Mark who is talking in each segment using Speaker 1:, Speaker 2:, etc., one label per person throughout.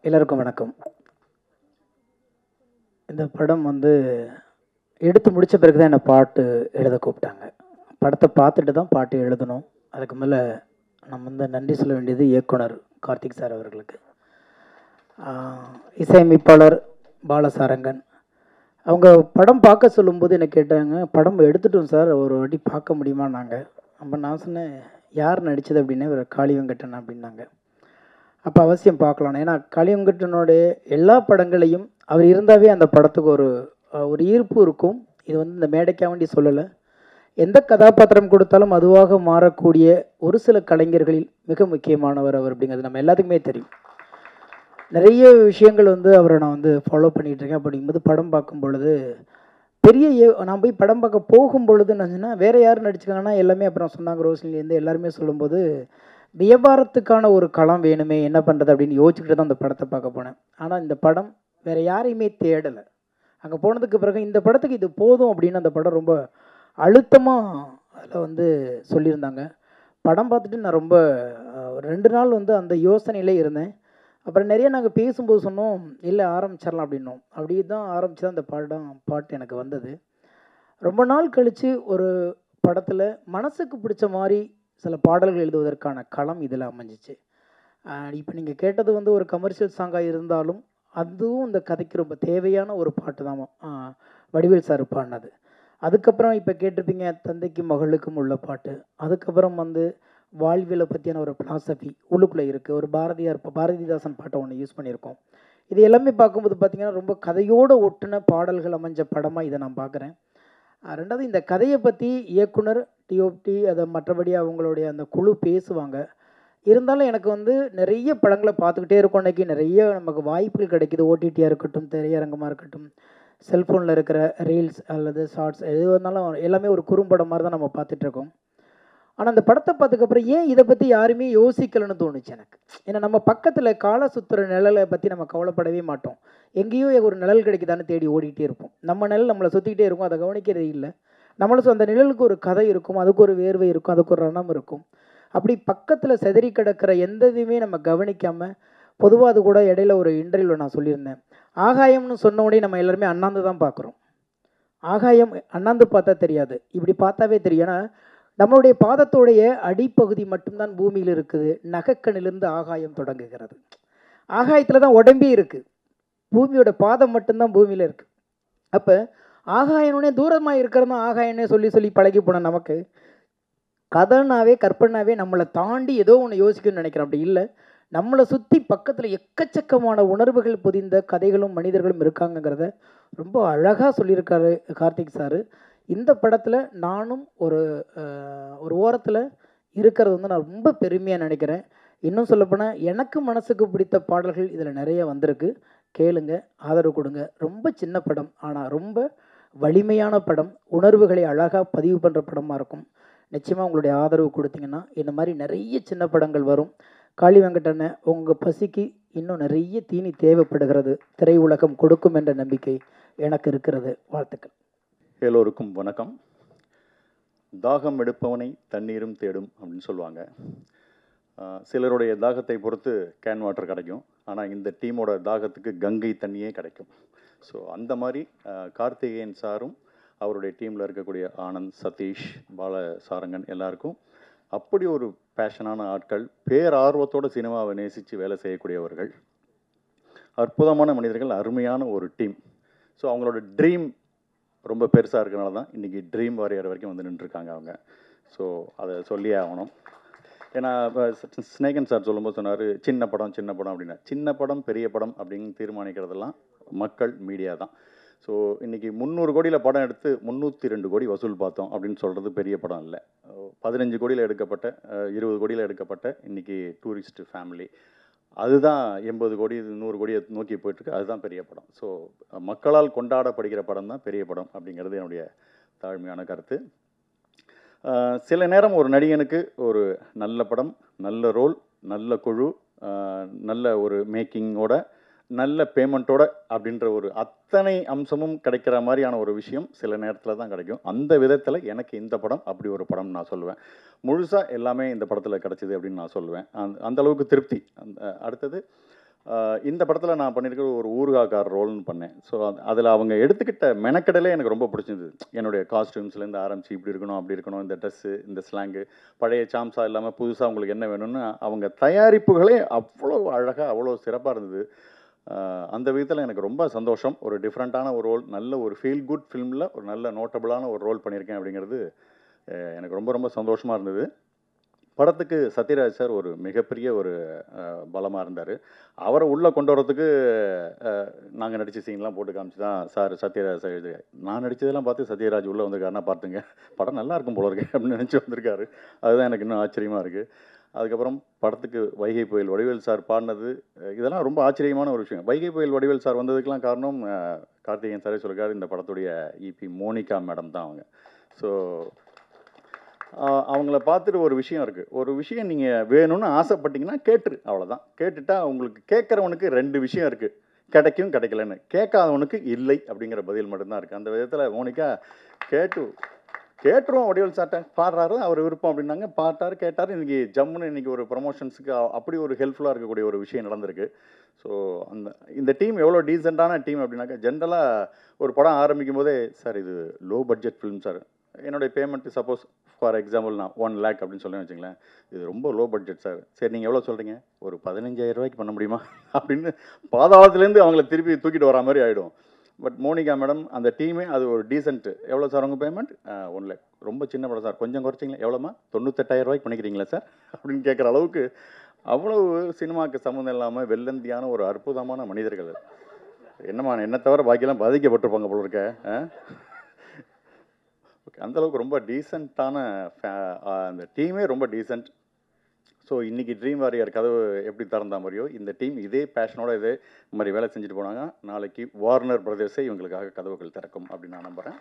Speaker 1: எல்லாருக்கும் வணக்கம். இந்த படம் எடுத்து முடித்த பிறகு தான் என்னை பாட்டு எழுத கூப்பிட்டாங்க. படத்தை பார்த்துட்டு தான் பாட்டு எழுதணும். அதுக்கு மேலே நம்ம நன்றி சொல்ல வேண்டியது இயக்குனர் கார்த்திக் சார் அவர்களுக்கு. இசையமைப்பாளர் பாலசாரங்கன் அவங்க படம் பார்க்க சொல்லும்போது என்ன கேட்டாங்க, படம் எடுத்துட்டோம் சார், ஒரு வாட்டி பார்க்க முடியுமான்னாங்க. அப்போ நான் சொன்னேன், யார் நடித்தது அப்படின்னே, ஒரு காளி வெங்கட்டன் அப்படின்னாங்க. அப்போ அவசியம் பார்க்கலாம். ஏன்னா காளி வெங்கட்டனுடைய எல்லா படங்களையும் அவர் இருந்தாவே அந்த படத்துக்கு ஒரு ஈர்ப்பு இருக்கும். இது இந்த மேடைக்காக வேண்டி சொல்லலை. எந்த கதாபாத்திரம் கொடுத்தாலும் அதுவாக மாறக்கூடிய ஒரு சில கலைஞர்களில் மிக முக்கியமானவர் அவர் அப்படிங்கிறது நம்ம எல்லாத்துக்குமே தெரியும். நிறைய விஷயங்கள் அவரை நான் ஃபாலோ பண்ணிகிட்டு இருக்கேன். அப்படிங்கும்போது படம் பார்க்கும் பொழுது நான் போய் படம் பார்க்க போகும் பொழுது என்னச்சுன்னா, வேறு யார் நடிச்சுக்காங்கன்னா எல்லாமே அப்புறம் சொன்னாங்க, ரோஷினிலேருந்து எல்லாருமே சொல்லும்போது வியாபாரத்துக்கான ஒரு களம் வேணுமே, என்ன பண்ணுறது அப்படின்னு யோசிச்சுக்கிட்டு தான் அந்த படத்தை பார்க்க போனேன். ஆனால் இந்த படம் வேறு யாரையுமே தேடலை. அங்கே போனதுக்கு பிறகு இந்த படத்துக்கு இது போதும் அப்படின்னு அந்த படம் ரொம்ப அழுத்தமாக அதில் சொல்லியிருந்தாங்க. படம் பார்த்துட்டு நான் ரொம்ப 2 நாள் அந்த யோசனையிலே இருந்தேன். அப்புறம் நிறைய நாங்கள் பேசும்போது சொன்னோம், இல்லை ஆரம்பிச்சிடலாம் அப்படின்னோம். அப்படி தான் ஆரம்பித்து தான் அந்த பாட்டு எனக்கு வந்தது. ரொம்ப நாள் கழித்து ஒரு படத்தில் மனசுக்கு பிடிச்ச மாதிரி சில பாடல்கள் எழுதுவதற்கான களம் இதில் அமைஞ்சிச்சு. இப்போ நீங்கள் கேட்டது ஒரு கமர்ஷியல் சாங்காக இருந்தாலும் அதுவும் இந்த கதைக்கு ரொம்ப தேவையான ஒரு பாட்டு தான் வடிவேல் சார் பாடினது. அதுக்கப்புறம் இப்போ கேட்டிருப்பீங்க தந்தைக்கும் மகளுக்கும் உள்ள பாட்டு. அதுக்கப்புறம் வாழ்வியலை பற்றியான ஒரு பிலாசபி உள்ளுக்குள்ளே இருக்குது. ஒரு பாரதிதாசன் பாட்டை ஒன்று யூஸ் பண்ணியிருக்கோம். இது எல்லாமே பார்க்கும்போது பார்த்திங்கன்னா ரொம்ப கதையோடு ஒட்டின பாடல்கள் அமைஞ்ச படமாக இதை நான் பார்க்குறேன். ரெண்டாவது இந்த கதையை பற்றி இயக்குனர் டிஓபி அதை மற்றபடி அவங்களுடைய அந்த குழு பேசுவாங்க. இருந்தாலும் எனக்கு நிறைய படங்களை பார்த்துக்கிட்டே இருக்கும். அன்றைக்கி நிறைய நமக்கு வாய்ப்புகள் கிடைக்கிது. ஓடிடியாக இருக்கட்டும், திரையரங்கமாக இருக்கட்டும், செல்ஃபோனில் இருக்கிற ரீல்ஸ் அல்லது ஷார்ட்ஸ் எது வந்தாலும் எல்லாமே ஒரு குறும்படம் மாதிரி தான் நம்ம பார்த்துட்ருக்கோம். ஆனால் அந்த படத்தை பார்த்ததுக்கப்புறம் ஏன் இதை பற்றி யாருமே யோசிக்கலைன்னு தோணுச்சு எனக்கு. ஏன்னா நம்ம பக்கத்தில் கால சுற்றுற நிழலை பற்றி நம்ம கவலைப்படவே மாட்டோம். எங்கேயோ ஒரு நிழல் கிடைக்குதான்னு தேடி ஓடிக்கிட்டே இருப்போம். நம்ம நிழல் நம்மளை சுற்றிக்கிட்டே இருக்கும், அதை கவனிக்கிறதே இல்லை. நம்மளும் அந்த நிழலுக்கு ஒரு கதை இருக்கும், அதுக்கு ஒரு வேர்வை இருக்கும், அதுக்கு ஒரு ரணம் இருக்கும். அப்படி பக்கத்தில் செதறி கிடக்கிற எந்த இதுவுமே நம்ம கவனிக்காமல், பொதுவாக அது கூட இடையில ஒரு இன்டர்வியூவில் நான் சொல்லியிருந்தேன், ஆகாயம்னு சொன்ன உடனே நம்ம எல்லாருமே அண்ணாந்து தான் பார்க்குறோம். ஆகாயம் அண்ணாந்து பார்த்தா தெரியாது, இப்படி பார்த்தாவே தெரியும். ஏன்னா நம்மளுடைய பாதத்தோடைய அடிப்பகுதி மட்டும்தான் பூமியில் இருக்குது. நகக்கண்ணிலிருந்து ஆகாயம் தொடங்குகிறது. ஆகாயத்தில் தான் உடம்பே இருக்குது, பூமியோட பாதம் மட்டும்தான் பூமியில் இருக்குது. அப்போ ஆகாயனே தூரமாக இருக்கிறது தான் ஆகாயனே சொல்லி சொல்லி பழகி போன நமக்கு கதைனாவே கற்பனாவே நம்மளை தாண்டி ஏதோ ஒன்று யோசிக்கணும்னு நினைக்கிறோம். அப்படி இல்லை, நம்மளை சுற்றி பக்கத்தில் எக்கச்சக்கமான உணர்வுகள் பொதிந்த கதைகளும் மனிதர்களும் இருக்காங்கங்கிறத ரொம்ப அழகாக சொல்லியிருக்காரு கார்த்திக் சார். இந்த படத்தில் நானும் ஒரு ஓரத்தில் இருக்கிறது நான் ரொம்ப பெருமையாக நினைக்கிறேன். இன்னும் சொல்லப்போனால் எனக்கு மனசுக்கு பிடித்த பாடல்கள் இதில் நிறைய வந்திருக்கு. கேளுங்க, ஆதரவு கொடுங்க. ரொம்ப சின்ன படம், ஆனால் ரொம்ப வலிமையான படம், உணர்வுகளை அழகாக பதிவு பண்ணுற படமாக இருக்கும். நிச்சயமாக உங்களுடைய ஆதரவு கொடுத்தீங்கன்னா இந்த மாதிரி நிறைய சின்ன படங்கள் வரும். காளி வெங்கடனை உங்கள் பசிக்கு இன்னும் நிறைய தீனி தேவைப்படுகிறது, திரையுலகம் கொடுக்கும் என்ற நம்பிக்கை எனக்கு இருக்கிறது. வாழ்த்துக்கள்.
Speaker 2: எல்லோருக்கும் வணக்கம். தாகம் எடுப்பவனை தண்ணீரும் தேடும் அப்படின்னு சொல்லுவாங்க. சிலருடைய தாகத்தை பொறுத்து கேன் வாட்டர் கிடைக்கும், ஆனால் இந்த டீமோட தாகத்துக்கு கங்கை தண்ணியே கிடைக்கும். ஸோ அந்த மாதிரி கார்த்திகேயன் சாரும் அவருடைய டீமில் இருக்கக்கூடிய ஆனந்த், சதீஷ், பாலசாரங்கன் எல்லாருக்கும் அப்படி ஒரு பேஷனான ஆட்கள், பேரார்வத்தோடு சினிமாவை நேசித்து வேலை செய்யக்கூடியவர்கள், அற்புதமான மனிதர்கள், அருமையான ஒரு டீம். ஸோ அவங்களோட ட்ரீம் ரொம்ப பெருசாக இருக்கனால தான் இன்றைக்கி ட்ரீம் வாரியர் வரைக்கும் நின்றுருக்காங்க அவங்க. ஸோ அதை சொல்லியே ஆகணும். ஏன்னா இப்போ ஸ்னேகன் சார் சொல்லும்போது சொன்னார், சின்ன படம் அப்படின்னா, சின்ன படம் பெரிய படம் அப்படின்னு தீர்மானிக்கிறதெல்லாம் மக்கள், மீடியா தான். ஸோ இன்றைக்கி 300 கோடியில் படம் எடுத்து 302 கோடி வசூல் பார்த்தோம் அப்படின்னு சொல்கிறது பெரிய படம் இல்லை. 15 கோடியில் எடுக்கப்பட்ட 20 கோடியில் எடுக்கப்பட்ட இன்றைக்கி டூரிஸ்ட் ஃபேமிலி, அதுதான் 80 கோடி 100 கோடியை நோக்கி போயிட்டுருக்கு. அதுதான் பெரிய படம். ஸோ மக்களால் கொண்டாடப்படுகிற படம் தான் பெரிய படம் அப்படிங்கிறது என்னுடைய தாழ்மையான கருத்து. சில நேரம் ஒரு நடிகனுக்கு ஒரு நல்ல படம், நல்ல ரோல், நல்ல குழு, நல்ல ஒரு மேக்கிங்கோட, நல்ல பேமெண்ட்டோட அப்படின்ற ஒரு அத்தனை அம்சமும் கிடைக்கிற மாதிரியான ஒரு விஷயம் சில நேரத்தில் தான் கிடைக்கும். அந்த விதத்தில் எனக்கு இந்த படம் அப்படி ஒரு படம் நான் சொல்லுவேன். முழுசாக எல்லாமே இந்த படத்தில் கிடச்சிது அப்படின்னு நான் சொல்லுவேன். அந்த அளவுக்கு திருப்தி. அடுத்தது இந்த படத்தில் நான் பண்ணியிருக்கிற ஒரு ஊர்காக்கார் ரோல்னு பண்ணேன். ஸோ அதில் அவங்க எடுத்துக்கிட்ட மெனக்கடலே எனக்கு ரொம்ப பிடிச்சிருந்தது. என்னுடைய காஸ்டியூம்ஸ்லேருந்து ஆரம்பித்து இப்படி இருக்கணும், அப்படி இருக்கணும், இந்த ட்ரெஸ்ஸு, இந்த ஸ்லாங்கு, பழைய சாம்ஸா இல்லாமல் புதுசாக உங்களுக்கு என்ன வேணும்னு அவங்க தயாரிப்புகளே அவ்வளோ அழகாக, அவ்வளோ சிறப்பாக இருந்தது. அந்த விதத்தில் எனக்கு ரொம்ப சந்தோஷம். ஒரு டிஃப்ரெண்ட்டான ஒரு ரோல், நல்ல ஒரு ஃபீல் குட் ஃபிலிமில் ஒரு நல்ல நோட்டபுளான ஒரு ரோல் பண்ணியிருக்கேன் அப்படிங்கிறது எனக்கு ரொம்ப ரொம்ப சந்தோஷமாக இருந்தது. படத்துக்கு சத்யராஜ் சார் ஒரு மிகப்பெரிய ஒரு பலமாக இருந்தார். அவரை உள்ளே கொண்டு வரதுக்கு நாங்கள் நடித்த சீன்லாம் போட்டு காமிச்சு தான் சார் சத்யராஜ் சார் எழுது. நான் நடித்ததெல்லாம் பார்த்து சத்யராஜ் உள்ளே வந்திருக்காருன்னா பார்த்துங்க, படம் நல்லா இருக்கும் போல இருக்கு அப்படின்னு நினச்சி வந்திருக்காரு. அதுதான் எனக்கு இன்னும் ஆச்சரியமாக இருக்குது. அதுக்கப்புறம் படத்துக்கு வைகை புயல் வடிவேல் சார் பாடினது, இதெல்லாம் ரொம்ப ஆச்சரியமான ஒரு விஷயம். வைகை புயல் வடிவேல் சார் வந்ததுக்கெலாம் காரணம் கார்த்திகேயன் சாரே சொல்லியிருக்காரு, இந்த படத்துடைய இபி மோனிகா மேடம் தான் அவங்க. ஸோ அவங்கள பார்த்துட்டு ஒரு விஷயம் இருக்குது. ஒரு விஷயம் நீங்கள் வேணும்னு ஆசைப்பட்டீங்கன்னா கேட்டுரு, அவ்வளோதான். கேட்டுட்டா உங்களுக்கு கேட்குறவனுக்கு 2 விஷயம் இருக்குது, கிடைக்கும் கிடைக்கலன்னு. கேட்காதவனுக்கு இல்லை அப்படிங்கிற பதில் மட்டும்தான் இருக்குது. அந்த விதத்தில் மோனிகா கேட்டுருவோம் வடிவேல் சார்ட்ட, பாடுறாரு, அவர் விருப்பம் அப்படின்னாங்க, பாட்டார், கேட்டார். இன்றைக்கி ஜம்முன்னு இன்றைக்கி ஒரு ப்ரமோஷன்ஸுக்கு அப்படி ஒரு ஹெல்ப்ஃபுல்லாக இருக்கக்கூடிய ஒரு விஷயம் நடந்திருக்கு. ஸோ இந்த டீம் எவ்வளோ டீசெண்டான டீம் அப்படின்னாக்கா, ஜென்ரலாக ஒரு படம் ஆரம்பிக்கும் போதே, சார் இது லோ பட்ஜெட் ஃபிலிம் சார், என்னுடைய பேமெண்ட்டு சப்போஸ் ஃபார் எக்ஸாம்பிள் நான் 1 lakh அப்படின்னு சொல்லி வச்சுங்களேன், இது ரொம்ப லோ பட்ஜெட் சார், சரி நீங்கள் எவ்வளோ சொல்கிறீங்க, ஒரு 15,000 ரூபாய்க்கு பண்ண முடியுமா அப்படின்னு பாதாளத்துலேருந்து அவங்கள திருப்பி தூக்கிட்டு வரா மாதிரி ஆகிடும். பட் மோனிகா மேடம் அந்த டீமே அது ஒரு டீசென்ட்டு. எவ்வளோ சார் உங்கள் பேமெண்ட்? 1 lakh. ரொம்ப சின்ன படம் சார், கொஞ்சம் குறைச்சிங்களா, எவ்வளோமா, 98,000 ரூபாய்க்கு பண்ணிக்கிறீங்களா சார் அப்படின்னு கேட்குற அளவுக்கு அவ்வளவு சினிமாவுக்கு சம்மந்தம் இல்லாமல் வெள்ளந்தியான ஒரு அற்புதமான மனிதர்கள். என்னம்மா என்ன தவிர பாக்கியெல்லாம் பாதிக்கப்பட்டிருப்பாங்க போல இருக்க. ஓகே, அந்தளவுக்கு ரொம்ப டீசெண்டான அந்த டீமே ரொம்ப டீசெண்ட். ஸோ இன்றைக்கி ட்ரீம் வாரியர் கதவு எப்படி திறந்தா மாதிரியோ, இந்த டீம் இதே பேஷனோட இதே மாதிரி வேலை செஞ்சுட்டு போனாங்க. நாளைக்கு வார்னர் பிரதர்ஸே இவங்களுக்காக கதவுகள் திறக்கும் அப்படின்னு நான் நம்புகிறேன்.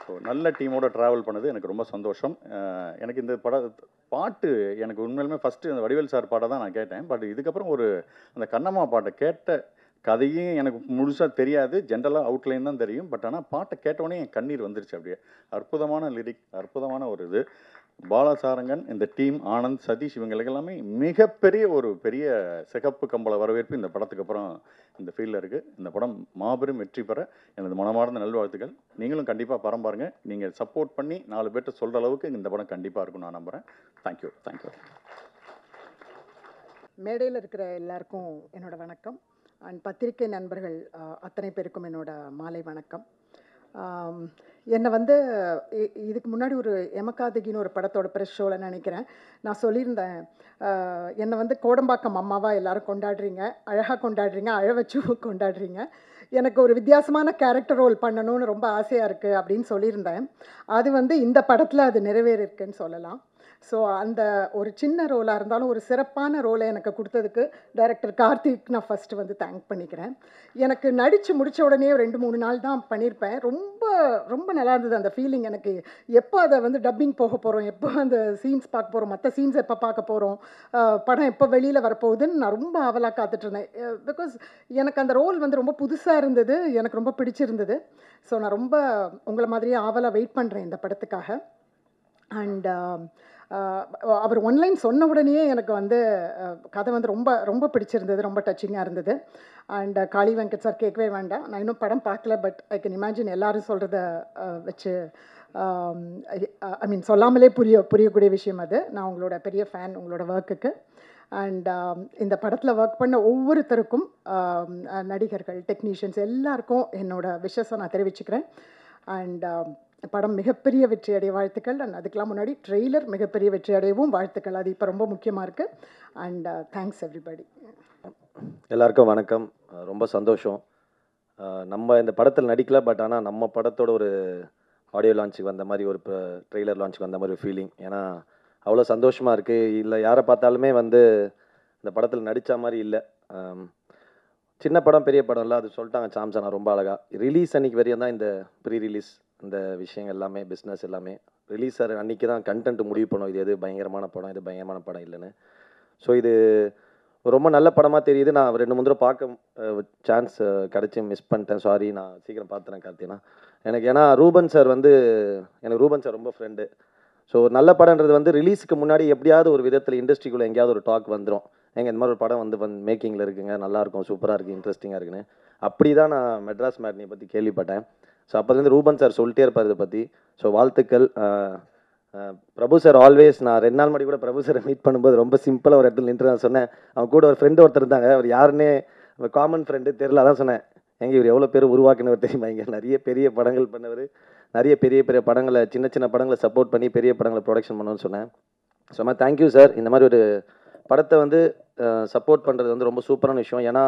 Speaker 2: ஸோ நல்ல டீமோட ட்ராவல் பண்ணது எனக்கு ரொம்ப சந்தோஷம். எனக்கு இந்த பாட்டு எனக்கு உண்மையிலுமே ஃபஸ்ட்டு அந்த வடிவேல் சார் பாட்டை தான் நான் கேட்டேன். பட் இதுக்கப்புறம் அந்த கண்ணம்மா பாட்டை கேட்ட கதையும் எனக்கு முழுசாக தெரியாது, ஜென்ரலாக அவுட்லைன் தான் தெரியும். பட் ஆனால் பாட்டை கேட்டோடனே என் கண்ணீர் வந்துருச்சு. அப்படியே அற்புதமான லிரிக், அற்புதமான ஒரு இது. பாலசாரங்கன், இந்த டீம், ஆனந்த், சதீஷ், இவங்களுக்கு எல்லாமே மிகப்பெரிய ஒரு பெரிய சிகப்பு கம்பள வரவேற்பு இந்த படத்துக்கு அப்புறம் இந்த ஃபீல்டில் இருக்குது. இந்த படம் மாபெரும் வெற்றி பெற எனது மனமார்ந்த நல்வாழ்த்துக்கள். நீங்களும் கண்டிப்பாக படம் பாருங்கள். நீங்கள் சப்போர்ட் பண்ணி 4 பேர்ட்ட சொல்கிற அளவுக்கு இந்த படம் கண்டிப்பாக இருக்கும் நான் நம்புகிறேன். தேங்க்யூ.
Speaker 3: மேடையில் இருக்கிற எல்லாருக்கும் என்னோட வணக்கம். அண்ட் பத்திரிகை நண்பர்கள் அத்தனை பேருக்கும் என்னோட மாலை வணக்கம். என்னை இதுக்கு முன்னாடி ஒரு எமகாதகின்னு ஒரு படத்தோட ப்ரெஸ் ஷோவில் நினைக்கிறேன் நான் சொல்லியிருந்தேன், என்னை கோடம்பாக்கம் அம்மாவாக எல்லோரும் கொண்டாடுறீங்க, அழகாக கொண்டாடுறீங்க, அழ வச்சு கொண்டாடுறீங்க. எனக்கு ஒரு வித்தியாசமான கேரக்டர் ரோல் பண்ணணும்னு ரொம்ப ஆசையாக இருக்குது அப்படின்னு சொல்லியிருந்தேன். அது இந்த படத்தில் அது நிறைவேறிருக்குன்னு சொல்லலாம். ஸோ அந்த ஒரு சின்ன ரோலாக இருந்தாலும் ஒரு சிறப்பான ரோலை எனக்கு கொடுத்ததுக்கு டைரக்டர் கார்த்திக் நான் ஃபஸ்ட்டு தேங்க் பண்ணிக்கிறேன். எனக்கு நடித்து முடித்த உடனே 2-3 நாள் தான் பண்ணியிருப்பேன். ரொம்ப ரொம்ப நல்லா இருந்தது அந்த ஃபீலிங். எனக்கு எப்போ அதை டப்பிங் போக போகிறோம், எப்போ அந்த சீன்ஸ் பார்க்க போகிறோம், மற்ற சீன்ஸ் எப்போ பார்க்க போகிறோம், படம் எப்போ வெளியில் வரப்போகுதுன்னு நான் ரொம்ப ஆவலாக காத்துட்ருந்தேன். பிகாஸ் எனக்கு அந்த ரோல் ரொம்ப புதுசாக இருந்தது, எனக்கு ரொம்ப பிடிச்சிருந்தது. ஸோ நான் ரொம்ப உங்களை மாதிரியே ஆவலாக வெயிட் பண்ணுறேன் இந்த படத்துக்காக. அண்ட் அவர் ஒன்லைன் சொன்ன உடனேயே எனக்கு கதை ரொம்ப ரொம்ப பிடிச்சிருந்தது, ரொம்ப டச்சிங்காக இருந்தது. அண்ட் காளி வெங்கட் சார் கேட்கவே வேண்டாம், நான் இன்னும் படம் பார்க்கல, பட் ஐ கேன் இமேஜின் எல்லோரும் சொல்கிறத வச்சு சொல்லாமலே புரியக்கூடிய விஷயம் அது. நான் உங்களோட பெரிய ஃபேன், உங்களோட ஒர்க்குக்கு. அண்ட் இந்த படத்தில் ஒர்க் பண்ண ஒவ்வொருத்தருக்கும், நடிகர்கள், டெக்னீஷியன்ஸ் எல்லாருக்கும் என்னோட விஷஸை நான் தெரிவிச்சுக்கிறேன். அண்ட் படம் மிகப்பெரிய வெற்றி அடைய வாழ்த்துக்கள். அண்ட் அதுக்கெலாம் முன்னாடி ட்ரெய்லர் மிகப்பெரிய வெற்றி அடையவும் வாழ்த்துக்கள். அது இப்போ ரொம்ப முக்கியமாக இருக்குது. And thanks everybody.
Speaker 4: எல்லாருக்கும் வணக்கம். ரொம்ப சந்தோஷம். நம்ம இந்த படத்தில் நடிக்கல, பட் ஆனால் நம்ம படத்தோட ஒரு ஆடியோ லான்ச்சுக்கு வந்த மாதிரி, ஒரு ட்ரெய்லர் லான்ச்சுக்கு வந்த மாதிரி ஒரு ஃபீலிங். ஏன்னா அவ்வளோ சந்தோஷமாக இருக்குது. இல்லை யாரை பார்த்தாலுமே இந்த படத்தில் நடித்த மாதிரி இல்லை. சின்ன படம் பெரிய படம் இல்லை, அது சொல்லிட்டாங்க சாம்சனா ரொம்ப அழகாக. ரிலீஸ் அன்றைக்கி வரையும் தான் இந்த ப்ரீ ரிலீஸ், இந்த விஷயங்கள் எல்லாமே, பிஸ்னஸ் எல்லாமே. ரிலீஸ் அன்றைக்கி தான் கண்டென்ட் முடிவு பண்ணும், இது எது பயங்கரமான படம், இது பயங்கரமான படம் இல்லைன்னு. ஸோ இது ரொம்ப நல்ல படமாக தெரியுது. நான் 2-3 தடவை பார்க்க சான்ஸ் கிடச்சி மிஸ் பண்ணிட்டேன், சாரி. நான் சீக்கிரம் பார்த்துறேன் கார்த்தினா எனக்கு. ஏன்னா ரூபன் சார் எனக்கு ரூபன் சார் ரொம்ப ஃப்ரெண்டு. ஸோ நல்ல படம்ன்றது ரிலீஸுக்கு முன்னாடி எப்படியாவது ஒரு விதத்தில் இண்டஸ்ட்ரிக்குள்ளே எங்கேயாவது ஒரு டாக் வந்துடும், இந்த மாதிரி ஒரு படம் வந்து மேக்கிங்கில் இருக்குங்க, நல்லாயிருக்கும், சூப்பராக இருக்குது, இன்ட்ரெஸ்டிங்காக இருக்குன்னு. அப்படி தான் நான் மெட்ராஸ் மேட்னியை பற்றி கேள்விப்பட்டேன். ஸோ அப்போலேருந்து ரூபன் சார் சொல்லிட்டே இருப்பார் இதை பற்றி. ஸோ வாழ்த்துக்கள். பிரபு சார் ஆல்வேஸ், நான் 2 நாள் முன்னாடி கூட பிரபு சாரை மீட் பண்ணும்போது ரொம்ப சிம்பிளாக ஒரு இடத்துல நின்று நான் சொன்னேன், அவன் கூட ஒரு ஃப்ரெண்டு ஒருத்தர் இருந்தாங்க, அவர் யாருன்னே காமன் ஃப்ரெண்டு தெரியல, அதான் சொன்னேன், இவர் எவ்வளோ பேர் உருவாக்கினவர் தெரியுமா, இங்கே நிறைய பெரிய படங்கள் பண்ணவர், நிறைய பெரிய பெரிய படங்களை, சின்ன சின்ன படங்களை சப்போர்ட் பண்ணி பெரிய படங்களை ப்ரொடக்ஷன் பண்ணணும்னு சொன்னேன். ஸோ மாதிரி தேங்க்யூ சார். இந்த மாதிரி ஒரு படத்தை வந்து சப்போர்ட் பண்ணுறது வந்து ரொம்ப சூப்பரான விஷயம். ஏன்னா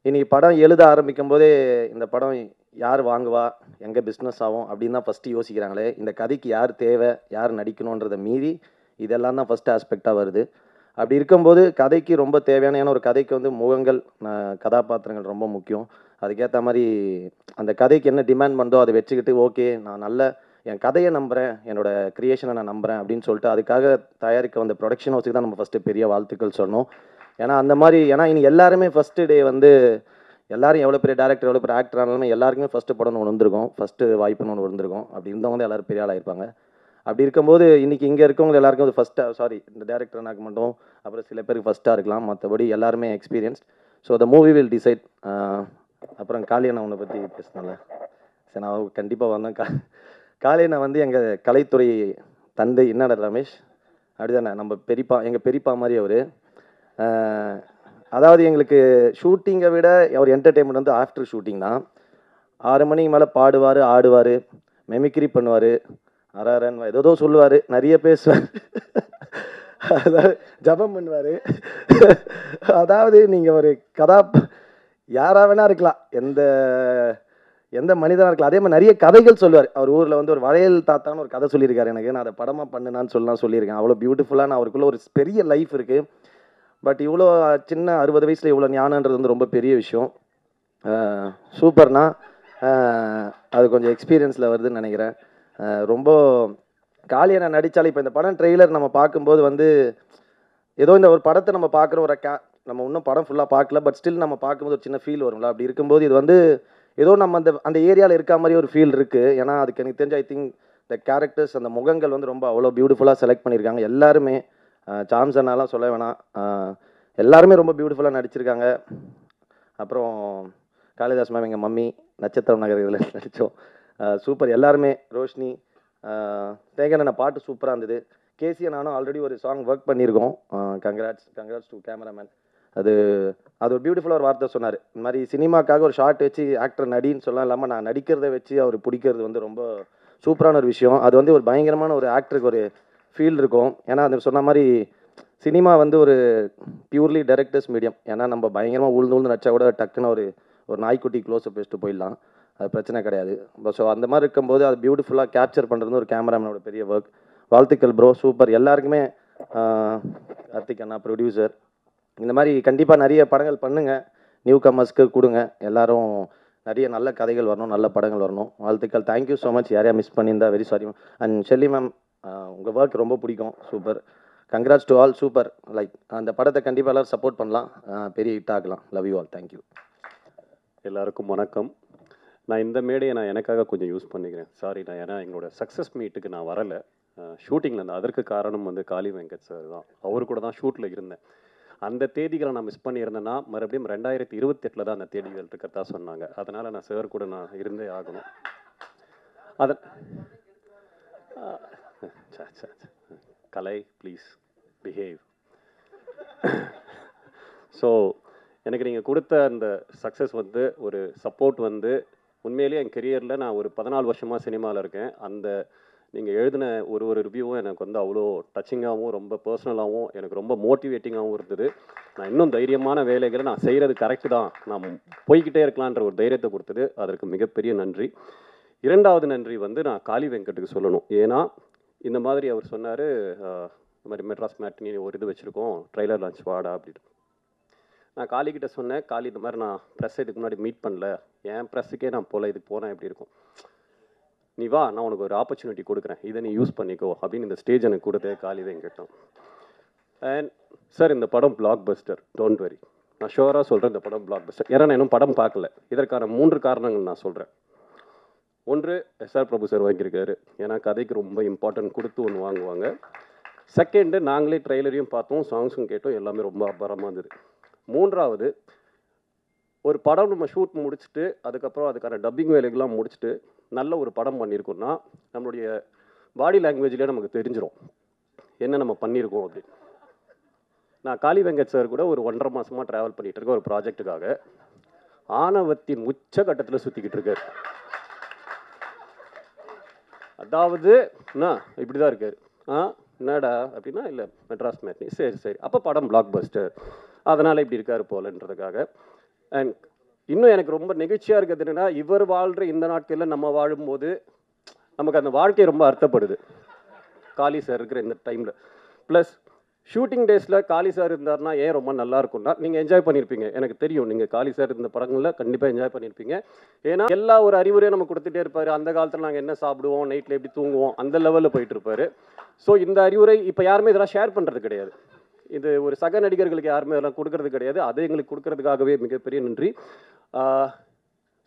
Speaker 4: இன்றைக்கி படம் எழுத ஆரம்பிக்கும் போதே இந்த படம் யார் வாங்குவா, எங்கே பிஸ்னஸ் ஆகும் அப்படின்னு தான் ஃபஸ்ட்டு யோசிக்கிறாங்களே. இந்த கதைக்கு யார் தேவை, யார் நடிக்கணுன்றதை மீறி இதெல்லாம் தான் ஃபஸ்ட்டு ஆஸ்பெக்டாக வருது. அப்படி இருக்கும்போது கதைக்கு ரொம்ப தேவையான, ஏன்னா ஒரு கதைக்கு வந்து முகங்கள், கதாபாத்திரங்கள் ரொம்ப முக்கியம். அதுக்கேற்ற மாதிரி அந்த கதைக்கு என்ன டிமாண்ட் பண்ணுதோ அதை வச்சுக்கிட்டு, ஓகே நான் நல்ல என் கதையை நம்புகிறேன், என்னோடய க்ரியேஷனை நான் நம்புகிறேன் அப்படின்னு சொல்லிட்டு அதுக்காக தயாரிக்க வந்த ப்ரொடக்ஷன் ஹவுஸுக்கு தான் நம்ம ஃபஸ்ட்டு பெரிய வாழ்த்துக்கள் சொன்னோம். ஏன்னா அந்த மாதிரி, ஏன்னா இனி எல்லாருமே ஃபஸ்ட்டு டே வந்து எல்லாரும் எவ்வளோ பெரிய டேரக்டர், எவ்வளோ பெரிய ஆக்டர் ஆனாலுமே எல்லாருக்குமே ஃபஸ்ட்டு படம்னு ஒன்று வந்திருக்கும், ஃபஸ்ட்டு வாய்ப்புன்னு ஒன்று வந்திருக்கும். அப்படி இருந்தவங்க தான் எல்லோரும் பெரிய ஆளாக இருப்பாங்க. அப்படி இருக்கும்போது இன்றைக்கி இங்கே இருக்கவங்க எல்லாருக்கும் அது ஃபஸ்ட்டாக, இந்த டேரக்டர் எனக்கு மட்டும் அப்புறம் சில பேருக்கு ஃபஸ்ட்டாக இருக்கலாம், மற்றபடி எல்லாருமே experience. So the movie will decide. அப்புறம் காளியண்ணா உன்னை பற்றி பேசினால சரி, நான் கண்டிப்பாக வந்தேன். காளியண்ணா வந்து எங்கள் கலைத்துறை தந்தை. என்னடா ரமேஷ், அப்படிதானே, நம்ம பெரியப்பா, எங்கள் பெரியப்பா மாதிரி அவர். அதாவது எங்களுக்கு ஷூட்டிங்கை விட அவர் என்டர்டெயின்மெண்ட் வந்து ஆஃப்டர் ஷூட்டிங் தான். 6 மணிக்கு மேலே பாடுவார், ஆடுவார், மெமிக்ரி பண்ணுவார், அரன் ஏதோ சொல்லுவார், நிறைய பேசுவார், அதாவது ஜபம் பண்ணுவார். அதாவது நீங்கள் ஒரு யாராக வேணா இருக்கலாம், எந்த மனிதனாக இருக்கலாம். அதே மாதிரி நிறைய கதைகள் சொல்லுவார். அவர் ஊரில் வந்து ஒரு வளையல் தாத்தான்னு ஒரு கதை சொல்லியிருக்காரு எனக்கு, நான் அதை படமாக பண்ணுனான்னு சொல்லியிருக்கேன். அவ்வளோ பியூட்டிஃபுல்லான அவருக்குள்ள ஒரு பெரிய லைஃப் இருக்குது. பட் இவ்வளோ சின்ன 60 வயசில் இவ்வளோ ஞானன்றது வந்து ரொம்ப பெரிய விஷயம். சூப்பர்னா அது கொஞ்சம் எக்ஸ்பீரியன்ஸில் வருதுன்னு நினைக்கிறேன். ரொம்ப காளியண்ணா நடித்தாலும் இப்போ இந்த படம் ட்ரெய்லர் நம்ம பார்க்கும்போது வந்து ஏதோ இந்த ஒரு படத்தை நம்ம பார்க்குற ஒரு நம்ம இன்னும் படம் ஃபுல்லாக பார்க்கல, பட் ஸ்டில் நம்ம பார்க்கும்போது ஒரு சின்ன ஃபீல் வரும்ல. அப்படி இருக்கும்போது இது வந்து ஏதோ நம்ம அந்த ஏரியாவில் இருக்க மாதிரி ஒரு ஃபீல் இருக்குது. ஏன்னா அதுக்கு எனக்கு தெரிஞ்ச ஐ திங்க் இந்த கேரக்டர்ஸ், அந்த முகங்கள் வந்து ரொம்ப அவ்வளோ பியூட்டிஃபுல்லாக செலக்ட் பண்ணியிருக்காங்க எல்லாருமே. சாம்சனாலாம் சொல்ல வேணாம், எல்லாருமே ரொம்ப பியூட்டிஃபுல்லாக நடிச்சிருக்காங்க. அப்புறம் காளிதாஸ் மேம், எங்கள் மம்மி, நட்சத்திரம் நகர் இதில் நடித்தோம், சூப்பர் எல்லாருமே. ரோஷினி, தேங்கண்ண பாட்டு சூப்பராக இருந்தது. கேசியை நானும் ஆல்ரெடி ஒரு சாங் ஒர்க் பண்ணியிருக்கோம். Congrats to cameraman. அது ஒரு பியூட்டிஃபுல்லாக ஒரு வார்த்தை சொன்னார். இந்த மாதிரி சினிமாக்காக ஒரு ஷார்ட் வச்சு ஆக்டர் நடின்னு சொல்லலாம், இல்லாமல் நான் நடிக்கிறத வச்சு அவர் பிடிக்கிறது வந்து ரொம்ப சூப்பரான ஒரு விஷயம். அது வந்து ஒரு பயங்கரமான ஒரு ஆக்டருக்கு ஒரு ஃபீல் இருக்கும். ஏன்னா அது சொன்ன மாதிரி சினிமா வந்து ஒரு பியூர்லி டைரக்டர்ஸ் மீடியம். ஏன்னா நம்ம பயங்கரமாக உழுந்து நடிச்சா கூட டக்குன்னு ஒரு நாய்க்குட்டி க்ளோஸ்அப் வச்சுட்டு போயிடலாம், அது பிரச்சனை கிடையாது. ஸோ அந்த மாதிரி இருக்கும்போது அது பியூட்டிஃபுல்லாக கேப்சர் பண்ணுறது ஒரு கேமராமேனோட பெரிய ஒர்க். வாழ்த்துக்கள் ப்ரோ, சூப்பர் எல்லாருக்குமே. கார்த்திக் அண்ணா ப்ரொடியூசர், இந்த மாதிரி கண்டிப்பாக நிறைய படங்கள் பண்ணுங்கள், நியூ கமர்ஸ்க்கு கொடுங்க, எல்லோரும் நிறைய நல்ல கதைகள் வரணும், நல்ல படங்கள் வரணும். வாழ்த்துக்கள். Thank you so much. யாரையா மிஸ் பண்ணியிருந்தா very sorry. And Shelley ma'am, உங்கள் ஒர்க் ரொம்ப பிடிக்கும், super. Congrats to all, super. Like அந்த படத்தை கண்டிப்பாக எல்லோரும் சப்போர்ட் பண்ணலாம், பெரிய ஹிட் ஆகலாம். Love you all. தேங்க்யூ.
Speaker 5: எல்லாருக்கும் வணக்கம். நான் இந்த மேடையை எனக்காக கொஞ்சம் யூஸ் பண்ணிக்கிறேன். சாரி, ஏன்னா எங்களோட சக்ஸஸ் மீட்டுக்கு நான் வரலை, ஷூட்டிங்கில் இருந்தேன். அதற்கு காரணம் வந்து காளி வெங்கட் சார் தான். அவர் கூட தான் ஷூட்டில் இருந்தேன். அந்த தேதிகளை நான் மிஸ் பண்ணியிருந்தேன்னா மறுபடியும் 2028 தான் அந்த தேதிகள் இருக்கிறதா சொன்னாங்க. அதனால் நான் சார் கூட நான் இருந்தே ஆகணும். கலை ப்ளீஸ் பிஹேவ். ஸோ எனக்கு நீங்கள் கொடுத்த அந்த சக்ஸஸ் வந்து ஒரு சப்போர்ட் வந்து உண்மையிலேயே என் கெரியரில் நான் ஒரு 14 வருஷமாக சினிமாவில் இருக்கேன். அந்த நீங்கள் எழுதின ஒரு ரிவ்யூவும் எனக்கு வந்து அவ்வளோ டச்சிங்காகவும் ரொம்ப பர்சனலாகவும் எனக்கு ரொம்ப மோட்டிவேட்டிங்காகவும் இருந்தது. நான் இன்னும் தைரியமான வேலைகளை நான் செய்கிறது கரெக்டு தான், நான் போய்கிட்டே இருக்கலான்ற ஒரு தைரியத்தை கொடுத்தது. அதற்கு மிகப்பெரிய நன்றி. 2வது நன்றி வந்து நான் காளி வெங்கட்டுக்கு சொல்லணும். ஏன்னா இந்த மாதிரி அவர் சொன்னார், இந்த மாதிரி மெட்ராஸ் மேட்னி ஒரு இது வச்சுருக்கோம், ட்ரைலர் லான்ச் வாடா அப்படின்னு. நான் காளிக்கிட்ட சொன்னேன், காளி இந்த மாதிரி நான் ப்ரெஸ் இதுக்கு முன்னாடி மீட் பண்ணல, என் ப்ரெஸ்ஸுக்கே நான் போகல, இதுக்கு போனேன் எப்படி இருக்கும், நீ வா நான் உனக்கு ஒரு ஆப்பர்ச்சுனிட்டி கொடுக்குறேன், இதை நீ யூஸ் பண்ணிக்கோ அப்படின்னு இந்த ஸ்டேஜ் எனக்கு கொடுத்தே காளி வெங்கட்டும். அண்ட் சார், இந்த படம் பிளாக் பஸ்டர், டோன்ட் வெரி. நான் ஷுவராக சொல்கிறேன், இந்த படம் பிளாக் பஸ்டர். ஏன்னா நான் இன்னும் படம் பார்க்கல. இதற்கான 3 காரணங்கள் நான் சொல்கிறேன். 1, SR பிரபு சார் வாங்கியிருக்காரு, ஏன்னா கதைக்கு ரொம்ப இம்பார்ட்டன்ட் கொடுத்து ஒன்று வாங்குவாங்க. செகண்டு, நாங்களே ட்ரெய்லரையும் பார்த்தோம், சாங்ஸும் கேட்டோம், எல்லாமே ரொம்ப அபாரமாக இருந்தது. மூன்றாவது, ஒரு படம் நம்ம ஷூட் முடிச்சுட்டு அதுக்கப்புறம் அதுக்கான டப்பிங் வேலைகள்லாம் முடிச்சுட்டு நல்ல ஒரு படம் பண்ணியிருக்கோம்னா நம்மளுடைய பாடி லாங்குவேஜ்லேயே நமக்கு தெரிஞ்சிடும் என்ன நம்ம பண்ணியிருக்கோம் அப்படின்னு. நான் காளி வெங்கட் சார் கூட ஒரு 1.5 மாதமாக ட்ராவல் பண்ணிகிட்டு இருக்கேன் ஒரு ப்ராஜெக்ட்டுக்காக. ஆணவத்தின் உச்ச கட்டத்தில் சுற்றிக்கிட்டு இருக்கார். அதாவது என்ன இப்படி தான் இருக்கார். என்னடா அப்படின்னா, இல்லை மெட்ராஸ் மேட்னி, சரி சரி, அப்போ படம் பிளாக் பஸ்டர், அதனால் இப்படி இருக்கார் போலன்றதுக்காக. அண்ட் இன்னும் எனக்கு ரொம்ப நெகிழ்ச்சியாக இருக்கிறது என்னென்னா, இவர் வாழ்கிற இந்த நாட்களில் நம்ம வாழும்போது நமக்கு அந்த வாழ்க்கை ரொம்ப அர்த்தப்படுது காளி சார் இருக்கிற இந்த டைமில். ப்ளஸ் ஷூட்டிங் டேஸில் காளி சார் இருந்தார்னா ஏன் ரொம்ப நல்லா இருக்கும்னா, நீங்கள் என்ஜாய் பண்ணியிருப்பீங்க, எனக்கு தெரியும். நீங்கள் காளி சார் இந்த படங்களில் கண்டிப்பாக என்ஜாய் பண்ணியிருப்பீங்க. ஏன்னா எல்லா ஒரு அறிவுரையும் நம்ம கொடுத்துட்டே இருப்பார். அந்த காலத்தில் நாங்கள் என்ன சாப்பிடுவோம், நைட்டில் எப்படி தூங்குவோம், அந்த லெவலில் போயிட்டு இருப்பார். ஸோ இந்த அறிவுரை இப்போ யாருமே இதெல்லாம் ஷேர் பண்ணுறது கிடையாது. இது ஒரு சக நடிகர்களுக்கு யாருமே இதெல்லாம் கொடுக்கறது கிடையாது. அதை எங்களுக்கு கொடுக்கறதுக்காகவே மிகப்பெரிய நன்றி.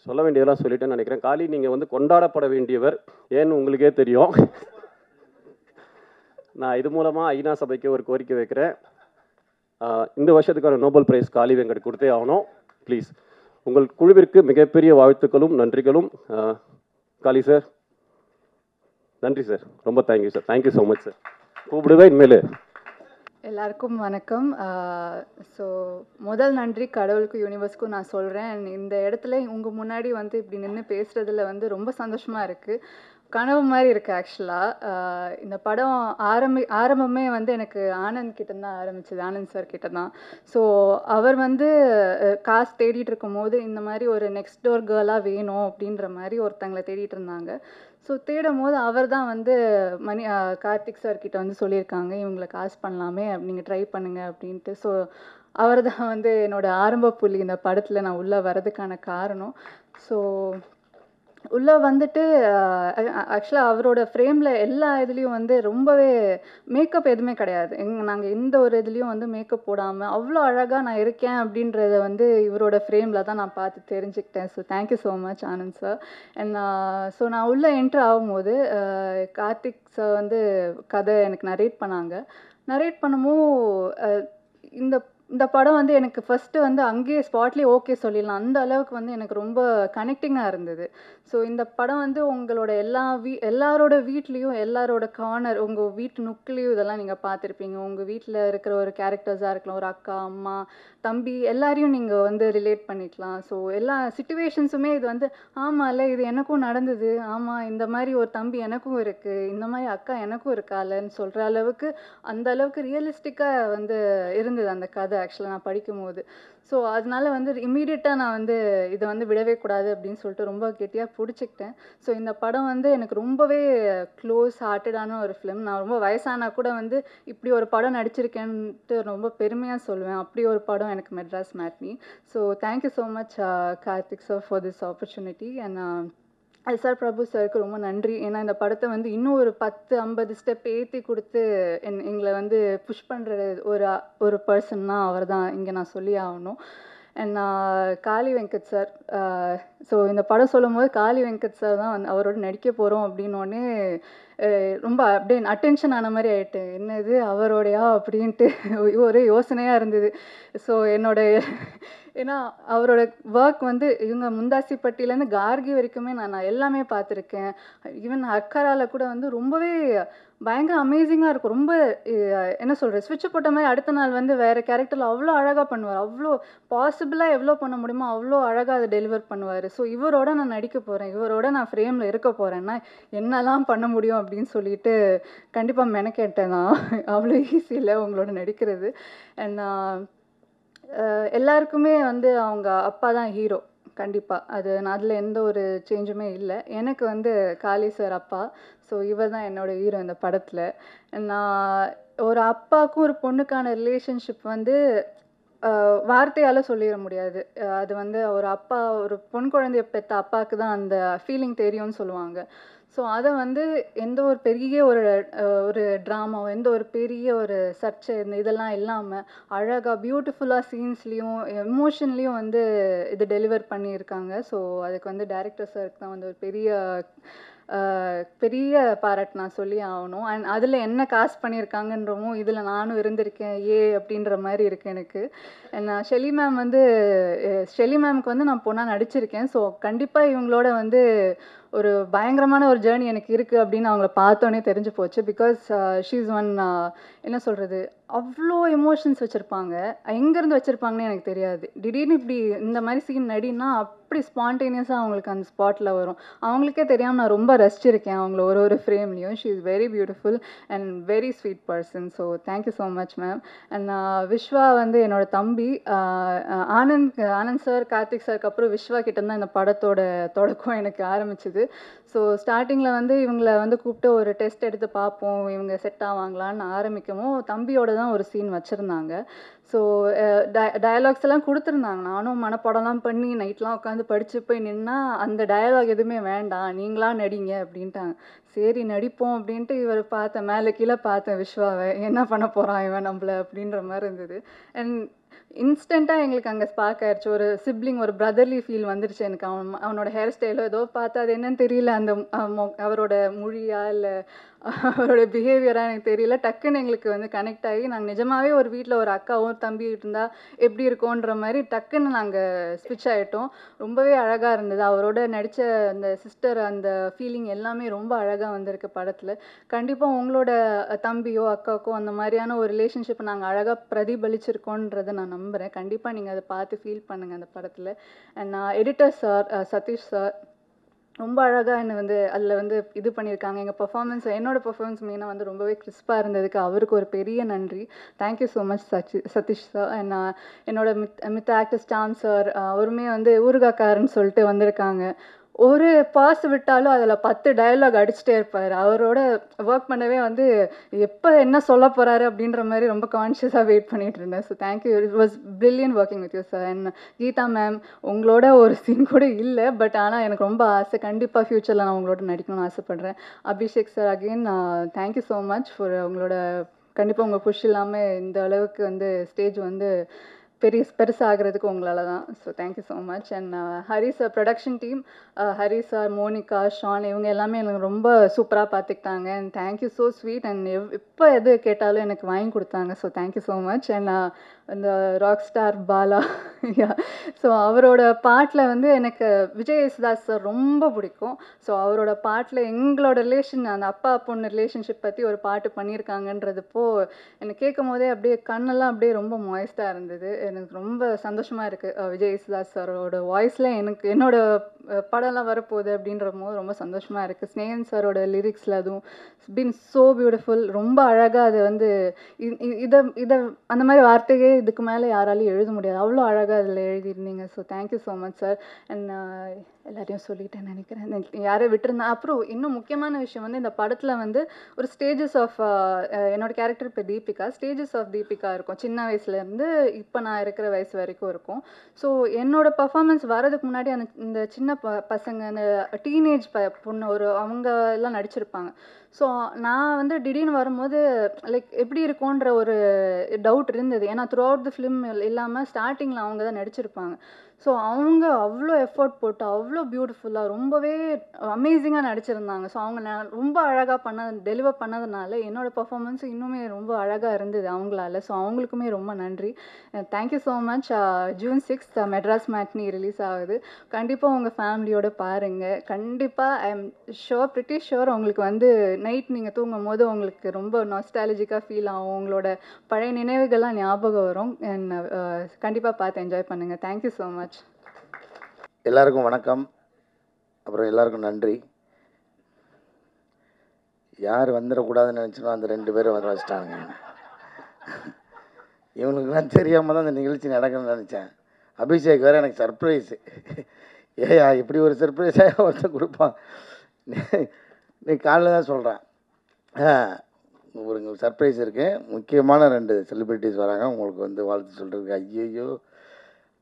Speaker 5: சொல்ல வேண்டியதெல்லாம் சொல்லிட்டேன்னு நினைக்கிறேன். காளி, நீங்கள் வந்து கொண்டாடப்பட வேண்டியவர், ஏன்னு உங்களுக்கே தெரியும். நான் இது மூலமாக ஐநா சபைக்கு ஒரு கோரிக்கை வைக்கிறேன். இந்த வருஷத்துக்கான நோபல் பிரைஸ் காளி வெங்கட் கொடுத்தே ஆகணும். ப்ளீஸ், உங்கள் குழுவிற்கு மிகப்பெரிய வாழ்த்துக்களும் நன்றிகளும். காளி சார், நன்றி சார், ரொம்ப thank you sir. Thank you so much sir. கூப்பிடுவேன் இனிமேல்.
Speaker 6: எல்லாருக்கும் வணக்கம். ஸோ முதல் நன்றி கடவுளுக்கும் யூனிவர்ஸ்க்கும் நான் சொல்கிறேன். இந்த இடத்துல உங்கள் முன்னாடி வந்து இப்படி நின்று பேசுகிறதுல வந்து ரொம்ப சந்தோஷமாக இருக்குது. கனவு மாதிரி இருக்குது ஆக்சுவலாக. இந்த படம் ஆரம்பமே வந்து எனக்கு ஆனந்த் கிட்ட தான் ஆரம்பிச்சது, ஆனந்த் சார் கிட்ட தான். ஸோ அவர் வந்து காசு தேடிட்டு இருக்கும் போது இந்த மாதிரி ஒரு நெக்ஸ்ட் டோர் கேர்ளாக வேணும் அப்படின்ற மாதிரி ஒருத்தங்களை தேடிட்டு இருந்தாங்க. ஸோ தேடும் போது அவர் தான் வந்து கார்த்திக் சார் கிட்ட வந்து சொல்லியிருக்காங்க, இவங்களை காசு பண்ணலாமே, நீங்கள் ட்ரை பண்ணுங்க அப்படின்ட்டு. ஸோ அவர் தான் வந்து என்னோடய ஆரம்ப புள்ளி இந்த படத்தில் நான் உள்ளே வர்றதுக்கான காரணம். ஸோ உள்ளே வந்துட்டு ஆக்சுவலாக அவரோட ஃப்ரேமில் எல்லா இதுலேயும் வந்து ரொம்பவே மேக்கப் எதுவுமே கிடையாது. நாங்கள் எந்த ஒரு இதுலேயும் வந்து மேக்கப் போடாமல் அவ்வளோ அழகாக நான் இருக்கேன் அப்படின்றத வந்து இவரோட ஃப்ரேமில் தான் நான் பார்த்து தெரிஞ்சுக்கிட்டேன். So thank you so much Anand sir. And so நான் உள்ளே என்ட்ரு ஆகும்போது கார்த்திக் சார் வந்து கதை எனக்கு நரேட் பண்ணாங்க. நரேட் பண்ணும்போது இந்த படம் வந்து எனக்கு ஃபஸ்ட்டு வந்து அங்கேயே ஸ்பாட்லேயே ஓகே சொல்லிடலாம், அந்த அளவுக்கு வந்து எனக்கு ரொம்ப கனெக்டிங்காக இருந்தது. ஸோ இந்த படம் வந்து உங்களோட எல்லாரோட வீட்லேயும் எல்லாரோட கார்னர், உங்கள் வீட்டு நுக்குலேயும் இதெல்லாம் நீங்கள் பார்த்துருப்பீங்க. உங்கள் வீட்டில் இருக்கிற ஒரு கேரக்டர்ஸாக இருக்கலாம், ஒரு அக்கா, அம்மா, தம்பி, எல்லாரையும் நீங்கள் வந்து ரிலேட் பண்ணிக்கலாம். ஸோ எல்லா சிச்சுவேஷன்ஸுமே இது வந்து ஆமாம்ல, இது எனக்கும் நடந்தது, ஆமாம் இந்த மாதிரி ஒரு தம்பி எனக்கும் இருக்குது, இந்த மாதிரி அக்கா எனக்கும் இருக்காலன்னு சொல்கிற அளவுக்கு அந்த அளவுக்கு ரியலிஸ்டிக்காக வந்து இருந்தது அந்த கதை ஆக்சுவலாக நான் படிக்கும்போது. ஸோ அதனால வந்து இம்மீடியட்டாக நான் வந்து இதை வந்து விடவே கூடாது அப்படின்னு சொல்லிட்டு ரொம்ப கெட்டியாக பிடிச்சிக்கிட்டேன். ஸோ இந்த படம் வந்து எனக்கு ரொம்பவே க்ளோஸ் ஹார்ட்டடான ஒரு ஃபிலிம். நான் ரொம்ப வயசானா கூட வந்து இப்படி ஒரு படம் நடிச்சிருக்கேன்ட்டு ரொம்ப பெருமையாக சொல்லுவேன். அப்படி ஒரு படம் எனக்கு Madras matinee. So thank you so much Karthik sir for this opportunity. And SR Prabhu சாருக்கு ரொம்ப நன்றி. ஏன்னா இந்த படத்தை வந்து இன்னும் ஒரு 10-50 ஸ்டெப் ஏற்றி கொடுத்து எங்களை வந்து புஷ் பண்ணுற ஒரு பர்சன் தான் அவர் தான் இங்கே நான் சொல்லி ஆகணும். And Kali Venkat sir, so இந்த படம் சொல்லும் போது காளி வெங்கட் சார் தான் வந்து அவரோட நடிக்க போகிறோம் அப்படின்னோடனே ரொம்ப அப்படியே அட்டென்ஷன் ஆன மாதிரி ஆகிட்டு, என்னது அவரோடையா அப்படின்ட்டு ஒரே யோசனையாக இருந்தது. ஸோ ஏன்னா அவரோட ஒர்க் வந்து இவங்க முந்தாசிப்பட்டியிலேருந்து கார்கி வரைக்குமே நான் எல்லாமே பார்த்துருக்கேன். ஈவன் அக்கரால கூட வந்து ரொம்பவே பயங்கர அமேசிங்காக இருக்கும். ரொம்ப என்ன சொல்கிறது, ஸ்விட்ச் போட்ட மாதிரி அடுத்த நாள் வந்து வேறு கேரக்டரில் அவ்வளோ அழகாக பண்ணுவார். அவ்வளோ பாசிபிளாக எவ்வளோ பண்ண முடியுமோ அவ்வளோ அழகாக அதை டெலிவர் பண்ணுவார். ஸோ இவரோட நான் நடிக்க போகிறேன், இவரோட நான் ஃப்ரேமில் இருக்க போகிறேன்னா என்னெல்லாம் பண்ண முடியும் அப்படின்னு சொல்லிட்டு கண்டிப்பாக மெனக்கேட்டேன் நான். அவ்வளோ ஈஸி இல்லை உங்களோட நடிக்கிறது. அண்ட் எல்லாருக்குமே வந்து அவங்க அப்பா தான் ஹீரோ, கண்டிப்பாக. அதில் எந்த ஒரு சேஞ்சுமே இல்லை. எனக்கு வந்து காளி சார் அப்பா. ஸோ இவர் தான் என்னோடய ஹீரோ இந்த படத்தில். நான் ஒரு அப்பாவுக்கும் ஒரு பொண்ணுக்கான ரிலேஷன்ஷிப் வந்து வார்த்தையால் சொல்லிட முடியாது. அது வந்து ஒரு அப்பா ஒரு பொன் குழந்தைய பெற்ற அப்பாவுக்கு தான் அந்த ஃபீலிங் தெரியும்னு சொல்லுவாங்க. ஸோ அதை வந்து எந்த ஒரு பெரிய ஒரு ட்ராமாவோ எந்த ஒரு பெரிய ஒரு சர்ச்சை இதெல்லாம் இல்லாமல் அழகாக பியூட்டிஃபுல்லாக சீன்ஸ்லேயும் எமோஷன்லேயும் வந்து இது டெலிவர் பண்ணியிருக்காங்க. ஸோ அதுக்கு வந்து டைரக்டர் சாருக்கு தான் வந்து ஒரு பெரிய பெரிய பாராட்டு நான் சொல்லி ஆகணும். அண்ட் அதில் என்ன காஸ்ட் பண்ணியிருக்காங்கன்றமோ இதில் நானும் இருந்திருக்கேன் அப்படின்ற மாதிரி இருக்குது எனக்கு. நான் ஷெல்லி மேம் வந்து ஷெல்லி மேம்க்கு வந்து நான் பொண்ணாக நடிச்சிருக்கேன். ஸோ கண்டிப்பாக இவங்களோட வந்து ஒரு பயங்கரமான ஒரு ஜேர்னி எனக்கு இருக்குது அப்படின்னு அவங்கள பார்த்தோன்னே தெரிஞ்சு போச்சு. பிகாஸ் ஷீ இஸ் ஒன், என்ன சொல்கிறது, அவ்வளோ எமோஷன்ஸ் வச்சுருப்பாங்க. எங்கேருந்து வச்சுருப்பாங்கன்னு எனக்கு தெரியாது. திடீர்னு இப்படி இந்த மாதிரி சீன் நடினா அப்படி ஸ்பான்டேனியஸாக அவங்களுக்கு அந்த ஸ்பாட்டில் வரும். அவங்களுக்கே தெரியாமல் நான் ரொம்ப ரசிச்சிருக்கேன் அவங்கள ஒரு ஃப்ரேம்லேயும். She is very beautiful and very sweet person. So thank you so much ma'am. அண்ட் விஸ்வா வந்து என்னோட தம்பி. ஆனந்த் சார், கார்த்திக் சாருக்கு அப்புறம் விஸ்வா கிட்டேருந்து இந்த படத்தோட தொடக்கம் எனக்கு ஆரம்பிச்சுது. ஸோ ஸ்டார்டிங்கில் வந்து இவங்களை வந்து கூப்பிட்டு ஒரு டெஸ்ட் எடுத்து பார்ப்போம், இவங்க செட் ஆவாங்களான்னு ஆரம்பிக்கவும் தம்பியோட தான் ஒரு சீன் வச்சுருந்தாங்க. ஸோ டயலாக்ஸ் எல்லாம் கொடுத்துருந்தாங்க. நானும் மனப்படம்லாம் பண்ணி நைட்லாம் உட்காந்து படித்து போய் நின்னா அந்த டயலாக் எதுவுமே வேண்டாம், நீங்களா நடிங்க அப்படின்ட்டாங்க. சரி நடிப்போம் அப்படின்ட்டு இவர் பார்த்தேன், மேலே கீழே பார்த்தேன் விஸ்வாவை, என்ன பண்ண போகிறான் இவன் நம்மளை அப்படின்ற மாதிரி இருந்தது. அண்ட் இன்ஸ்டண்ட்டாக எங்களுக்கு அங்கே ஸ்பார்க் ஆயிடுச்சு. ஒரு சிப்ளிங், ஒரு பிரதர்லி ஃபீல் வந்துருச்சு எனக்கு. அவனோட ஹேர் ஸ்டைலோ ஏதோ பார்த்தா அது என்னன்னு தெரியல, அந்த அவரோட மொழியா இல்லை அவரோட பிஹேவியராக எனக்கு தெரியல. டக்குன்னு எங்களுக்கு வந்து கனெக்ட் ஆகி நாங்கள் நிஜமாகவே ஒரு வீட்டில் ஒரு அக்காவும் தம்பி இருந்தால் எப்படி இருக்கோன்ற மாதிரி டக்குன்னு நாங்கள் ஸ்விட்ச் ஆகிட்டோம். ரொம்பவே அழகாக இருந்தது. அவரோட நடித்த அந்த சிஸ்டர், அந்த ஃபீலிங் எல்லாமே ரொம்ப அழகாக வந்திருக்கு படத்தில். கண்டிப்பாக உங்களோட தம்பியோ அக்காவுக்கோ அந்த மாதிரியான ஒரு ரிலேஷன்ஷிப் நாங்கள் அழகாக பிரதிபலிச்சிருக்கோன்றதை நான் நம்புகிறேன். கண்டிப்பாக நீங்கள் அதை பார்த்து ஃபீல் பண்ணுங்கள் அந்த படத்தில். And editor sir, Satish sir ரொம்ப அழகாக என்னை வந்து அதில் வந்து இது பண்ணியிருக்காங்க. எங்கள் பெர்ஃபார்மன்ஸ், என்னோடய பெர்ஃபார்மன்ஸ் மெயினாக வந்து ரொம்பவே கிறிஸ்பாக இருந்ததுக்கு அவருக்கு ஒரு பெரிய நன்றி. Thank you so much Satish sir. And என்னோட மித்த ஆக்டர் ஸ்டாம் சார், அவருமே வந்து ஊருகாக்காரன்னு சொல்லிட்டு வந்திருக்காங்க. ஒரு பாஸ் விட்டாலும் அதில் 10 டயலாக் அடிச்சுட்டே இருப்பார். அவரோட ஒர்க் பண்ணவே வந்து எப்போ என்ன சொல்ல போகிறாரு அப்படின்ற மாதிரி ரொம்ப கான்ஷியஸாக வெயிட் பண்ணிகிட்டு இருந்தேன். So thank you, it was brilliant working with you sir. And Geetha ma'am, உங்களோட ஒரு சீன் கூட இல்லை, பட் ஆனால் எனக்கு ரொம்ப ஆசை, கண்டிப்பாக ஃப்யூச்சரில் நான் உங்களோட நடிக்கணும்னு ஆசைப்பட்றேன். Abhishek sir, again thank you so much for உங்களோட, கண்டிப்பாக உங்கள் புஷ் இல்லாமல் இந்த அளவுக்கு வந்து ஸ்டேஜ் வந்து பெருசாகிறதுக்கு உங்களால் தான். So thank you so much. And Hari sir, production team, Hari sir, Monica, Shaan, இவங்க எல்லாமே எனக்கு ரொம்ப சூப்பராக பார்த்துக்கிட்டாங்க. And thank you so sweet. And எப்போ எது கேட்டாலும் எனக்கு வாங்கி கொடுத்தாங்க. So thank you so much. And இந்த ராக் ஸ்டார் பாலா, ஸோ அவரோட பாட்டில் வந்து எனக்கு விஜய் யேசுதாஸ் சார் ரொம்ப பிடிக்கும். ஸோ அவரோட பாட்டில் எங்களோட ரிலேஷன், அந்த அப்பா பொண்ணு ரிலேஷன்ஷிப் பற்றி ஒரு பாட்டு பண்ணியிருக்காங்கன்றதுப்போ எனக்கு கேட்கும் போதே அப்படியே கண்ணெல்லாம் அப்படியே ரொம்ப மாய்ஸ்டாக இருந்தது. எனக்கு ரொம்ப சந்தோஷமாக இருக்குது. விஜய் யேசுதாஸ் சாரோட வாய்ஸில் எனக்கு என்னோட படம்லாம் வரப்போகுது அப்படின்ற போது ரொம்ப சந்தோஷமாக இருக்குது. ஸ்னேகன் சாரோட லிரிக்ஸில் அதுவும் பீன் ஸோ பியூட்டிஃபுல். ரொம்ப அழகாக அது வந்து இதை அந்த மாதிரி வார்த்தையே இதுக்கு மேலே யாராலையும் எழுத முடியாது, அவ்வளோ அழகாக அதில் எழுதியிருந்தீங்க. So thank you so much sir. And எல்லாரையும் சொல்லிட்டேன் நினைக்கிறேன், யாரையும் விட்டுருந்தேன். அப்புறம் இன்னும் முக்கியமான விஷயம் வந்து இந்த படத்தில் வந்து ஒரு ஸ்டேஜஸ் ஆஃப், என்னோட கேரக்டர் இப்போ தீபிகா, ஸ்டேஜஸ் ஆஃப் தீபிகா இருக்கும். சின்ன வயசுலேருந்து இப்போ நான் இருக்கிற வயசு வரைக்கும் இருக்கும். ஸோ என்னோடய பர்ஃபார்மன்ஸ் வரதுக்கு முன்னாடி அந்த இந்த சின்ன பசங்க, அந்த டீனேஜ் பொண்ணு அவங்க எல்லாம் நடிச்சிருப்பாங்க. ஸோ நான் வந்து திடீர்னு வரும்போது லைக் எப்படி இருக்கும்ன்ற ஒரு டவுட் இருந்தது. ஏன்னா த்ரூ அவுட் தி ஃபிலிம் இல்லாமல் ஸ்டார்டிங்கில் அவங்க தான் நடிச்சிருப்பாங்க. ஸோ அவங்க அவ்வளோ எஃபர்ட் போட்டு அவ்வளோ பியூட்டிஃபுல்லாக ரொம்பவே அமேசிங்காக நடிச்சிருந்தாங்க. ஸோ அவங்க ரொம்ப அழகாக டெலிவர் பண்ணதுனால என்னோடய பர்ஃபார்மன்ஸ் இன்னுமே ரொம்ப அழகாக இருந்தது அவங்களால. ஸோ அவங்களுக்குமே ரொம்ப நன்றி. Thank you so much. June 6 Madras matinee release ஆகுது. கண்டிப்பாக உங்கள் ஃபேமிலியோடு பாருங்கள். கண்டிப்பாக ஐ எம் ப்ரிட்டி ஷுர் உங்களுக்கு வந்து நைட் நீங்கள் தூங்கும் போது உங்களுக்கு ரொம்ப நாஸ்டாலஜிக்காக ஃபீல் ஆகும், உங்களோட பழைய நினைவுகள்லாம் ஞாபகம் வரும். அண்ட் கண்டிப்பாக பார்த்து என்ஜாய் பண்ணுங்கள். Thank you so much.
Speaker 7: எல்லாருக்கும் வணக்கம். அப்புறம் எல்லாருக்கும் நன்றி. யார் வந்துடக்கூடாதுன்னு நினச்சினோ அந்த 2 பேரும் வந்து வச்சிட்டாங்க. இவனுக்குலாம் தெரியாமல் தான் அந்த நிகழ்ச்சி நடக்கணும்னு நினச்சேன். அபிஷேக் வேறு எனக்கு சர்ப்ரைஸு. ஏயா இப்படி ஒரு சர்ப்ரைஸாக ஒருத்தர் கொடுப்பான். நீ காலையில் தான் சொல்கிறேன், ஒரு சர்ப்ரைஸ் இருக்குது, முக்கியமான 2 செலிப்ரிட்டிஸ் வராங்க, உங்களுக்கு வந்து வாழ்த்து சொல்கிறதுக்கு. ஐயோ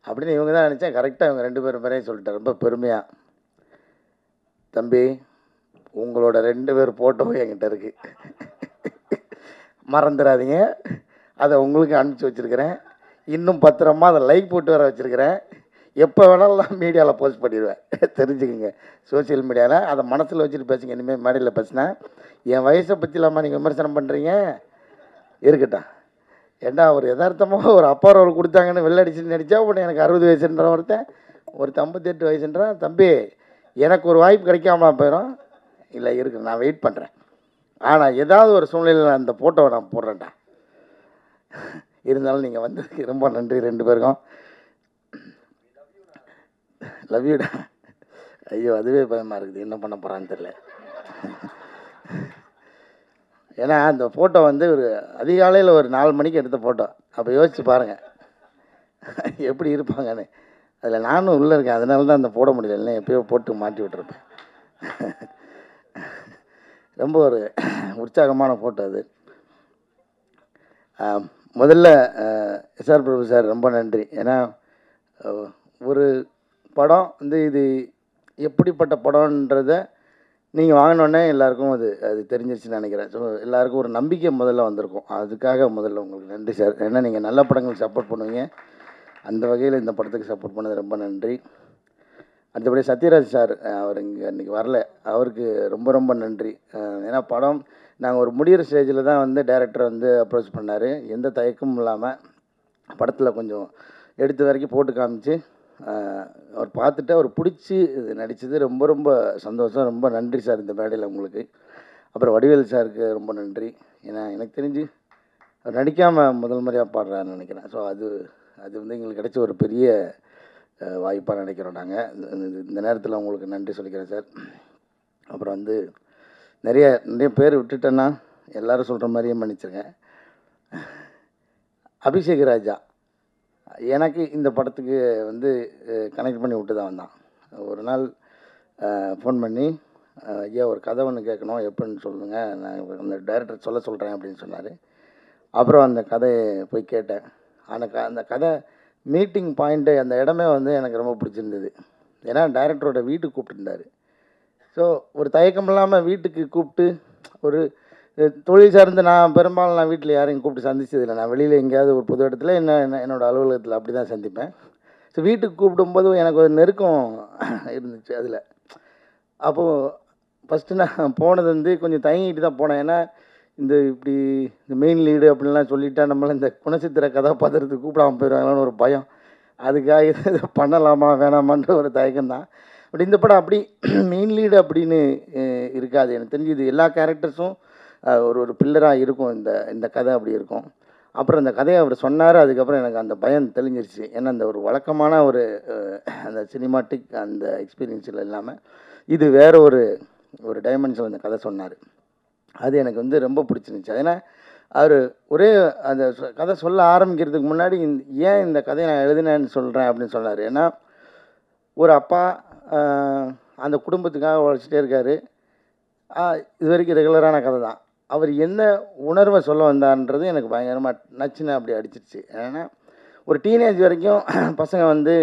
Speaker 7: அப்படின்னு இவங்க தான் நினச்சேன். கரெக்டாக இவங்க 2 பேரும் பேரையும் சொல்லிட்டேன் ரொம்ப பெருமையாக. தம்பி, உங்களோட 2 பேர் ஃபோட்டோவும் என்கிட்ட இருக்குது, மறந்துடாதீங்க. அதை உங்களுக்கு அனுப்பிச்சி வச்சுருக்கிறேன். இன்னும் பத்திரமா அதை லைக் போட்டு வர வச்சுருக்கிறேன். எப்போ வேணாலும் மீடியாவில் போஸ்ட் பண்ணிடுவேன், தெரிஞ்சுக்கோங்க. சோஷியல் மீடியாவில் அதை மனசில் வச்சுட்டு பேசுங்க. இனிமேல் மேடையில் பேசினா என் வயசை பற்றி இல்லாமல் நீங்கள் விமர்சனம் பண்ணுறீங்க, இருக்கட்டும். ஏன்னா ஒரு யதார்த்தமாக ஒரு அப்பா ரோல் கொடுத்தாங்கன்னு வெள்ளடிச்சு நடித்தா உடனே எனக்கு 60 வயசுன்ற ஒருத்தன் 58 வயசுன்றான். தம்பி எனக்கு ஒரு வாய்ப்பு கிடைக்காம போயிடும். இல்லை இருக்கு, நான் வெயிட் பண்ணுறேன். ஆனால் ஏதாவது ஒரு சூழ்நிலையில் அந்த ஃபோட்டோவை நான் போடுறேன்டா. இருந்தாலும் நீங்கள் வந்ததுக்கு ரொம்ப நன்றி 2 பேருக்கும். லவ் யூடா. ஐயோ அதுவே பயமாக இருக்குது, என்ன பண்ண போகிறான்னு தெரியல. ஏன்னா அந்த ஃபோட்டோ வந்து ஒரு அதிகாலையில் ஒரு 4 மணிக்கு எடுத்த ஃபோட்டோ. அப்போ யோசிச்சு பாருங்கள் எப்படி இருப்பாங்கன்னு. அதில் நானும் உள்ளே இருக்கேன், அதனால தான் அந்த போட முடியல, இல்லை எப்பயோ போட்டு மாட்டி விட்டுருப்பேன். ரொம்ப ஒரு உற்சாகமான ஃபோட்டோ அது. முதல்ல எஸ்ஆர் பிரபு சார் ரொம்ப நன்றி. ஏன்னா ஒரு படம் வந்து இது எப்படிப்பட்ட படம்ன்றதை நீங்கள் வாங்கினோடனே எல்லாருக்கும் அது தெரிஞ்சிருச்சுன்னு நினைக்கிறேன். ஸோ எல்லாருக்கும் ஒரு நம்பிக்கை முதல்ல வந்திருக்கும். அதுக்காக முதல்ல உங்களுக்கு நன்றி சார். ஏன்னா நீங்கள் நல்ல படங்களுக்கு சப்போர்ட் பண்ணுவீங்க, அந்த வகையில் இந்த படத்துக்கு சப்போர்ட் பண்ணது ரொம்ப நன்றி. அடுத்தபடி சத்யராஜ் சார், அவர் இன்றைக்கி வரல, அவருக்கு ரொம்ப ரொம்ப நன்றி. ஏன்னா படம் நாங்கள் ஒரு முடிகிற ஸ்டேஜில் தான் வந்து டைரக்டர் வந்து அப்ரோச் பண்ணார். எந்த தயக்கமும் இல்லாமல் படத்தில் கொஞ்சம் எடுத்த வரைக்கும் போட்டு காமிச்சு அவர் பார்த்துட்டு அவர் பிடிச்சி நடித்தது ரொம்ப ரொம்ப சந்தோஷம். ரொம்ப நன்றி சார் இந்த மேடையில் உங்களுக்கு. அப்புறம் வடிவேல் சாருக்கு ரொம்ப நன்றி. ஏன்னா எனக்கு தெரிஞ்சு அவர் நடிக்காமல் முதல் முறையாக பாடுறாருன்னு நினைக்கிறேன். ஸோ அது வந்து எங்களுக்கு கிடைச்ச ஒரு பெரிய வாய்ப்பாக நினைக்கிறோம் நாங்கள். இந்த நேரத்தில் உங்களுக்கு நன்றி சொல்லிக்கிறேன் சார். அப்புறம் வந்து நிறைய பேர் விட்டுட்டேன்னா எல்லோரும் சொல்கிற மாதிரியே மன்னிச்சிருங்க. அபிஷேக் ராஜா எனக்கு இந்த படத்துக்கு வந்து கனெக்ட் பண்ணி விட்டு தான் வந்தான். ஒரு நாள் ஃபோன் பண்ணி, ஐயா ஒரு கதை ஒன்று கேட்கணும், எப்படின்னு சொல்லுங்கள், நான் அந்த டைரக்டர் சொல்கிறேன் அப்படின்னு சொன்னார். அப்புறம் அந்த கதையை போய் கேட்டேன். அந்த கதை மீட்டிங் பாயிண்ட்டு, அந்த இடமே வந்து எனக்கு ரொம்ப பிடிச்சிருந்தது. ஏன்னா டைரக்டரோட வீட்டுக்கு கூப்பிட்டுருந்தார். ஸோ ஒரு தயக்கம் இல்லாமல் வீட்டுக்கு கூப்பிட்டு, ஒரு தொழில் சார்ந்து நான் பெரும்பாலும் நான் வீட்டில் யாரையும் கூப்பிட்டு சந்திச்சதில்லை. நான் வெளியில் எங்கேயாவது ஒரு புது இடத்துல என்னோடய அலுவலகத்தில் அப்படி தான் சந்திப்பேன். ஸோ வீட்டுக்கு கூப்பிடும்போது எனக்கு ஒரு நெருக்கம் இருந்துச்சு அதில். அப்போது ஃபஸ்ட்டு நான் போனது வந்து கொஞ்சம் தயங்கிட்டு தான் போனேன். ஏன்னா இப்படி இந்த மெயின் லீடு அப்படின்லாம் சொல்லிட்டா நம்மளை இந்த குணச்சித்திர கதாபாத்திரத்துக்கு கூப்பிடாமல் போயிடுவாங்களான்னு ஒரு பயம். அதுக்காக இதை பண்ணலாமா வேணாமான்ற ஒரு தயக்கம் தான். பட் இந்த படம் அப்படி மெயின் லீடு அப்படின்னு இருக்காது. எனக்கு தெரிஞ்சு இது எல்லா கேரக்டர்ஸும் ஒரு பில்லராக இருக்கும். இந்த கதை அப்படி இருக்கும். அப்புறம் அந்த கதையை அவர் சொன்னார். அதுக்கப்புறம் எனக்கு அந்த பயம் தெளிஞ்சிருச்சு. ஏன்னா அந்த ஒரு வழக்கமான அந்த சினிமாட்டிக் அந்த எக்ஸ்பீரியன்ஸில் இல்லாமல் இது வேறு ஒரு டைமென்ஷன் அந்த கதை சொன்னார். அது எனக்கு வந்து ரொம்ப பிடிச்சிருந்துச்சு. ஏன்னா அவர் ஒரே அந்த கதை சொல்ல ஆரம்பிக்கிறதுக்கு முன்னாடி ஏன் இந்த கதையை நான் எழுதினேன்னு சொல்கிறேன் அப்படின்னு சொன்னார். ஏன்னா ஒரு அப்பா அந்த குடும்பத்துக்காக உழைச்சிட்டே இருக்கார். இது வரைக்கும் ரெகுலரான கதை தான். அவர் என்ன உணர்வை சொல்ல வந்தார்ன்றது எனக்கு பயங்கரமாக நச்சுன்னு அப்படி அடிச்சிருச்சு. ஏன்னா ஒரு டீனேஜ் வரைக்கும் பசங்க வந்து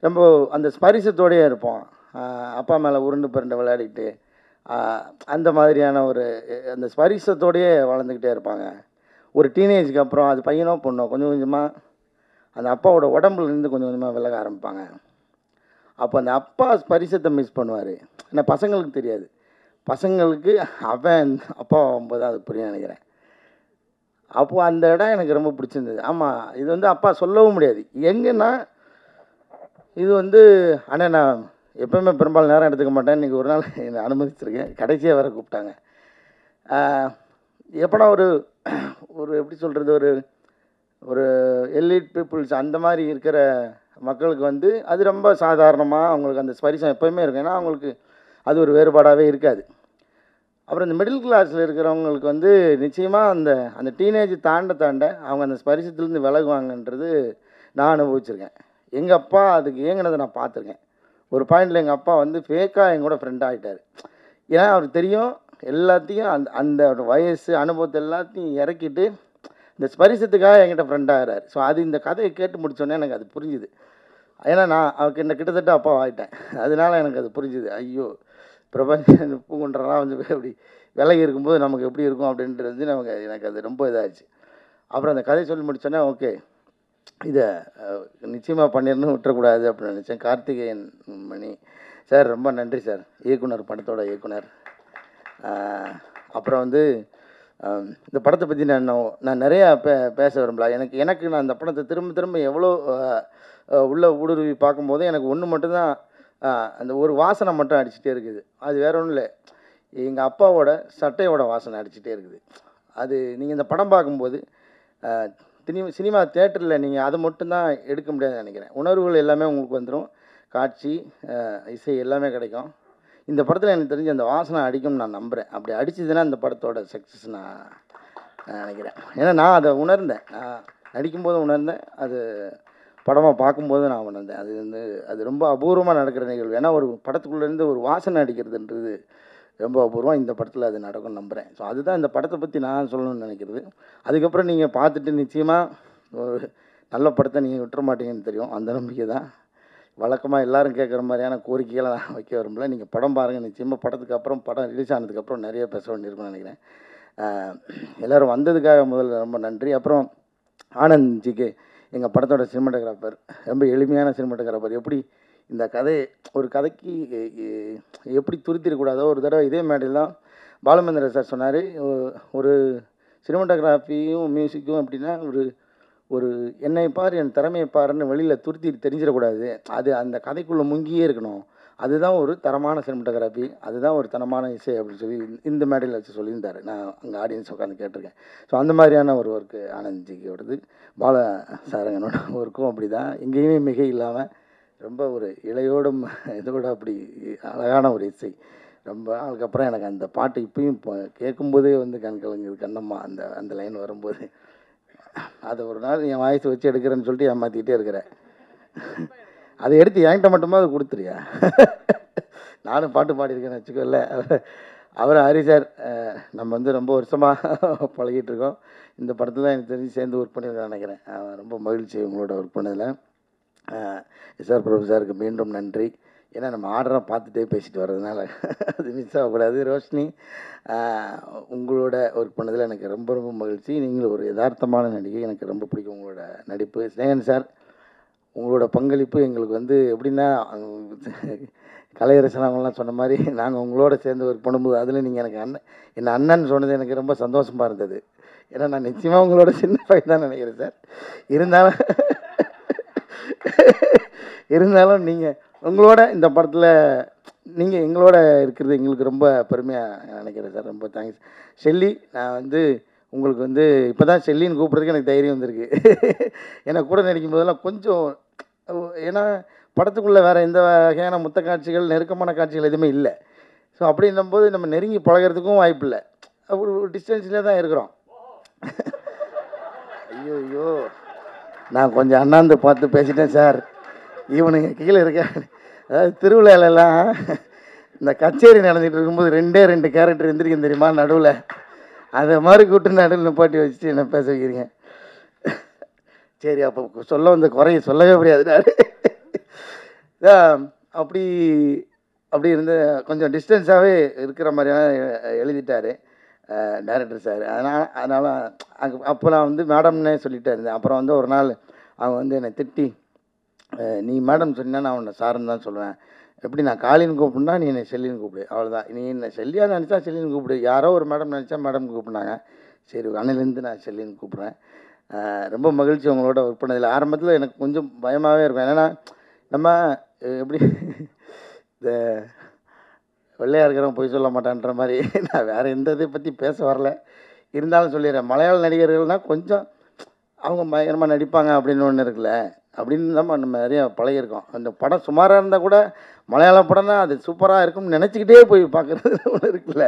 Speaker 7: ரொம்ப அந்த ஸ்பரிசத்தோடையே இருப்போம். அப்பா மேலே உருண்டு புரண்டு விளையாடிட்டு அந்த மாதிரியான அந்த ஸ்பரிசத்தோடையே வளர்ந்துக்கிட்டே இருப்பாங்க. ஒரு டீனேஜுக்கு அப்புறம் அது பையனோ பொண்ணோ கொஞ்சம் கொஞ்சமாக அந்த அப்பாவோட உடம்புலேருந்து கொஞ்சம் கொஞ்சமாக விலக ஆரம்பிப்பாங்க. அப்போ அந்த அப்பா ஸ்பரிசத்தை மிஸ் பண்ணுவார். ஏன்னா பசங்களுக்கு தெரியாது. பசங்களுக்கு அவன் அப்பா ஆகும்போது அது புரிய நினைக்கிறேன். அப்போது அந்த இடம் எனக்கு ரொம்ப பிடிச்சிருந்தது. ஆமாம், இது வந்து அப்பா சொல்லவும் முடியாது. எங்கன்னா இது வந்து ஆனால் நான் எப்போவுமே பெரும்பாலும் நேரம் எடுத்துக்க மாட்டேன். இன்றைக்கி ஒரு நாள் என்னை அனுமதிச்சிருக்கேன். கடைசியாக வேறு கூப்பிட்டாங்க. எப்போனா ஒரு எப்படி சொல்கிறது, ஒரு எலிட் பீப்புள்ஸ் அந்த மாதிரி இருக்கிற மக்களுக்கு வந்து அது ரொம்ப சாதாரணமாக அவங்களுக்கு அந்த ஸ்பரிசம் எப்போயுமே இருக்கும். ஏன்னா அவங்களுக்கு அது ஒரு வேறுபாடாகவே இருக்காது. அப்புறம் இந்த மிடில் கிளாஸில் இருக்கிறவங்களுக்கு வந்து நிச்சயமாக அந்த டீனேஜ் தாண்ட அவங்க அந்த ஸ்பரிசத்துலேருந்து விலகுவாங்கன்றது நான் அனுபவிச்சிருக்கேன். எங்கள் அப்பா அதுக்கு ஏங்கினதை நான் பார்த்துருக்கேன். ஒரு பாயிண்டில் எங்கள் அப்பா வந்து ஃபேக்காக என் கூட ஃப்ரெண்டாக ஆகிட்டார். ஏன்னா அவருக்கு தெரியும் எல்லாத்தையும் அந்த வயசு அனுபவத்தை எல்லாத்தையும் இறக்கிட்டு இந்த ஸ்பரிசத்துக்காக என்கிட்ட ஃப்ரெண்டாகிறார். ஸோ அது இந்த கதையை கேட்டு முடித்தோடனே எனக்கு அது புரிஞ்சுது. ஏன்னா நான் அவருக்கு என்ன கிட்டத்தட்ட அப்பா ஆகிட்டேன். அதனால எனக்கு அது புரிஞ்சுது. ஐயோ, பிரபஞ்சம் பூங்குன்றலாம் வந்து அப்படி விலகி இருக்கும்போது நமக்கு எப்படி இருக்கும் அப்படின்றது எனக்கு அது ரொம்ப இதாகிடுச்சு. அப்புறம் அந்த கதையை சொல்லி முடித்தோன்னே ஓகே, இதை நிச்சயமாக பண்ணிடணும், விட்டுறக்கூடாது அப்படின்னு நினச்சேன். கார்த்திகேயன் மணி சார் ரொம்ப நன்றி சார், இயக்குனர், படத்தோட இயக்குனர். அப்புறம் வந்து இந்த படத்தை பற்றி நான் நிறையா பேச விரும்பல. எனக்கு நான் இந்த படத்தை திரும்ப எவ்வளோ உள்ள ஊடுருவி பார்க்கும்போது எனக்கு ஒன்று மட்டும்தான், அந்த ஒரு வாசனை மட்டும் அடிச்சுட்டே இருக்குது. அது வேற ஒன்றும் இல்லை, எங்கள் அப்பாவோட சட்டையோட வாசனை அடிச்சுட்டே இருக்குது. அது நீங்கள் இந்த படம் பார்க்கும்போது சினிமா தேட்டரில் நீங்கள் அதை மட்டும்தான் எடுக்க முடியாதுன்னு நினைக்கிறேன். உணர்வுகள் எல்லாமே உங்களுக்கு வந்துடும், காட்சி, இசை எல்லாமே கிடைக்கும். இந்த படத்தில் எனக்கு தெரிஞ்சு அந்த வாசனை அடிக்கும்னு நான் நம்புகிறேன். அப்படி அடிச்சதுன்னா இந்த படத்தோட சக்ஸஸ் நான் நினைக்கிறேன். ஏன்னா நான் அதை உணர்ந்தேன், நான் நடிக்கும்போது உணர்ந்தேன், அது படமாக பார்க்கும்போது நான் உணர்ந்தேன். அது ரொம்ப அபூர்வமாக நடக்கிற நிகழ்வு. ஏன்னா ஒரு படத்துக்குள்ளேருந்து ஒரு வாசனை அடிக்கிறதுன்றது ரொம்ப அபூர்வம். இந்த படத்தில் அது நடக்கும்னு நம்புகிறேன். ஸோ அதுதான் இந்த படத்தை பற்றி நான் சொல்லணும்னு நினைக்கிறது. அதுக்கப்புறம் நீங்கள் பார்த்துட்டு நிச்சயமாக ஒரு நல்ல படத்தை நீங்கள் விட்டுற மாட்டீங்கன்னு தெரியும், அந்த நம்பிக்கை தான். வழக்கமாக எல்லோரும் கேட்குற மாதிரியான கோரிக்கைகளை நான் வைக்க விரும்பல. நீங்கள் படம் பாருங்கள், நிச்சயமாக படத்துக்கு அப்புறம், படம் ரிலீஸ் ஆனதுக்கப்புறம் நிறைய பேச வேண்டியிருக்கும்னு நினைக்கிறேன். எல்லோரும் வந்ததுக்காக முதல்ல ரொம்ப நன்றி. அப்புறம் ஆனந்த்ஜிக்கு, எங்கள் படத்தோட சினிமாட்டோகிராஃபர், ரொம்ப எளிமையான சினிமாட்டோகிராஃபர். எப்படி இந்த ஒரு கதைக்கு எப்படி துருத்திடக்கூடாதோ, ஒரு தடவை இதே மேடையில் தான் பாலுமந்திர சார் சொன்னார், ஒரு சினிமாட்டோகிராஃபியும் மியூசிக்கும் அப்படின்னா ஒரு என்னை பார், என் திறமையை பாருன்னு வெளியில் துருத்தி தெரிஞ்சிடக்கூடாது, அது அந்த கதைக்குள்ளே முங்கியே இருக்கணும், அதுதான் ஒரு தரமான சினிமாட்டோகிராஃபி, அதுதான் ஒரு தரமான இசை அப்படின்னு சொல்லி இந்த மேடையில் வச்சு சொல்லியிருந்தார். நான் அங்கே ஆடியன்ஸ் உட்காந்து கேட்டிருக்கேன். ஸோ அந்த மாதிரியான ஒரு ஒர்க்கு ஆனந்த்ஜிக்கோடது. பால சாரங்கனோட ஒர்க்கும் அப்படி தான், எங்கேயுமே மிகை இல்லாமல் ரொம்ப ஒரு இளையோடும் இதோட அப்படி அழகான ஒரு இசை. ரொம்ப அதுக்கப்புறம் எனக்கு அந்த பாட்டு இப்பயும் கேட்கும்போதே வந்து கண் கலங்குது, கண்ணம்மா அந்த லைன் வரும்போது. அதை ஒரு நாள் என் வாய்ஸ் வச்சு எடுக்கிறேன்னு சொல்லிட்டு ஏமாற்றிக்கிட்டே இருக்கிறேன். அதை எடுத்து என்கிட்ட மட்டுமா அதை கொடுத்துறியா? நானும் பாட்டு பாடியிருக்கேன்னு வச்சுக்கோல்ல. அவர் ஹரி சார், நம்ம வந்து ரொம்ப வருஷமாக பழகிட்டு இருக்கோம். இந்த படத்தில் எனக்கு தெரிஞ்சு சேர்ந்து ஒர்க் பண்ணியிருக்கேன் நினைக்கிறேன். ரொம்ப மகிழ்ச்சி உங்களோட ஒர்க் பண்ணதில். எஸ்ஆர் பிரபு சாருக்கு மீண்டும் நன்றி. ஏன்னா நம்ம ஆர்டராக பார்த்துட்டே பேசிட்டு வர்றதுனால அது மிஸ் ஆகக்கூடாது. ரோஷினி, உங்களோட ஒர்க் பண்ணதில் எனக்கு ரொம்ப ரொம்ப மகிழ்ச்சி. நீங்களும் ஒரு யதார்த்தமான நடிகை, எனக்கு ரொம்ப பிடிக்கும் உங்களோட நடிப்பு. ஸ்னேகன் சார், உங்களோட பங்களிப்பு எங்களுக்கு வந்து எப்படின்னா, கலையரசன் அவங்களாம் சொன்ன மாதிரி நாங்கள் உங்களோட சேர்ந்து ஒர்க் பண்ணும்போது அதில் நீங்கள் எனக்கு என் அண்ணன் சொன்னது எனக்கு ரொம்ப சந்தோஷமாக இருந்தது. ஏன்னா நான் நிச்சயமாக உங்களோட சின்ன பையன் தான் நினைக்கிறேன் சார். இருந்தாலும் நீங்கள் உங்களோட இந்த படத்தில் நீங்கள் எங்களோட இருக்கிறது எங்களுக்கு ரொம்ப பெருமையாக நினைக்கிறேன் சார். ரொம்ப தேங்க்ஸ். ஷெல்லி, நான் வந்து உங்களுக்கு வந்து இப்போ தான் ஷெல்லின்னு கூப்பிட்றதுக்கு எனக்கு தைரியம் வந்திருக்கு. ஏன்னா கூட நடிக்கும் போதெல்லாம் கொஞ்சம், ஏன்னா படத்துக்குள்ளே வேறு எந்த வகையான முத்த காட்சிகள், நெருக்கமான காட்சிகள் எதுவுமே இல்லை. ஸோ அப்படின்னும்போது நம்ம நெருங்கி பழகிறதுக்கும் வாய்ப்பு இல்லை, ஒரு டிஸ்டன்ஸ்லேயே தான் இருக்கிறோம். ஐயோ, நான் கொஞ்சம் அண்ணாந்து பார்த்து பேசிட்டேன் சார். இவனுங்க கீழே இருக்க, அதாவது திருவிழாலெல்லாம் இந்த கச்சேரி நடந்துகிட்டு இருக்கும்போது 2 கேரக்டர் எந்திரிக்கும் தெரியுமா நடுவில், அதை மாதிரி கூப்பிட்டு நடுவில் நிப்பாட்டி வச்சுட்டு என்ன பேச வைக்கிறீங்க? சரி, அப்போ சொல்ல வந்த குறைய சொல்லவே முடியாது. அப்படி இருந்து கொஞ்சம் டிஸ்டன்ஸாகவே இருக்கிற மாதிரியான எழுதிட்டார் டைரக்டர் சார். அதனால் அப்போ நான் வந்து மேடம்னே சொல்லிகிட்டே இருந்தேன். அப்புறம் வந்து ஒரு நாள் அவங்க வந்து என்னை திட்டி, நீ மேடம் சொன்னா நான் உன்னை சாருன்னு தான் சொல்லுவேன், எப்படி நான் காலின்னு கூப்பிட்னா நீ என்னை செல்லின்னு கூப்பிடு, அவ்வளோதான். நீ என்னை செல்லியாக நினச்சா செல்லின்னு கூப்பிடு, யாரோ ஒரு மேடம் நினச்சா மேடம் கூப்பிட்னாங்க, சரி அன்னிலேருந்து நான் செல்லின்னு கூப்பிட்றேன். ரொம்ப மகிழ்ச்சி உங்களோட ஒர்க் பண்ணதில். ஆரம்பத்தில் எனக்கு கொஞ்சம் பயமாகவே இருக்கும், ஏன்னா நம்ம எப்படி இந்த வெள்ளையாக இருக்கிறவங்க போய் சொல்ல மாட்டான்ற மாதிரி, நான் வேறு எந்த இதை பற்றி பேச வரல, இருந்தாலும் சொல்லிடுறேன். மலையாள நடிகர்கள்னால் கொஞ்சம் அவங்க பயங்கரமாக நடிப்பாங்க அப்படின்னு ஒன்று இருக்குல்ல, அப்படின்னு தான் நம்ம நிறையா பழகிருக்கோம். அந்த படம் சுமாராக இருந்தால் கூட மலையாள படம்னா அது சூப்பராக இருக்கும்னு நினச்சிக்கிட்டே போய் பார்க்குறது ஒன்று இருக்குல்ல,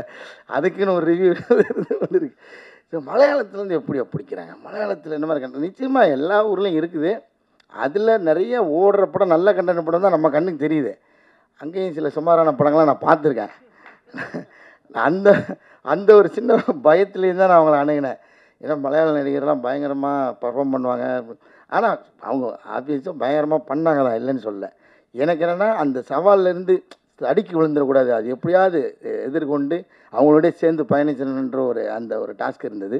Speaker 7: அதுக்குன்னு ஒரு ரிவ்யூ ஒன்று இருக்குது. ஸோ மலையாளத்துலேருந்து எப்படியா பிடிக்கிறாங்க, மலையாளத்தில் என்ன மாதிரி கண்டென்ட், நிச்சயமாக எல்லா ஊர்லேயும் இருக்குது. அதில் நிறைய ஓடுற படம், நல்ல கண்டென்ட் படம் தான் நம்ம கண்ணுக்கு தெரியுது. அங்கேயும் சில சுமாரான படங்கள்லாம் நான் பார்த்துருக்கேன். அந்த ஒரு சின்ன பயத்துலேயும் தான் நான் அவங்கள அணுகினேன். ஏன்னா மலையாள நடிகர்லாம் பயங்கரமாக பர்ஃபார்ம் பண்ணுவாங்க, ஆனால் அவங்க ஆப்வியஸாக பயங்கரமாக பண்ணாங்க தான், இல்லைன்னு சொல்ல. எனக்கு என்னென்னா அந்த சவால்லேருந்து அடிக்கி விழுந்துடக்கூடாது, அது எப்படியாவது எதிர்கொண்டு அவங்களோடய சேர்ந்து பயணிச்சணுன்ற அந்த ஒரு டாஸ்க் இருந்தது.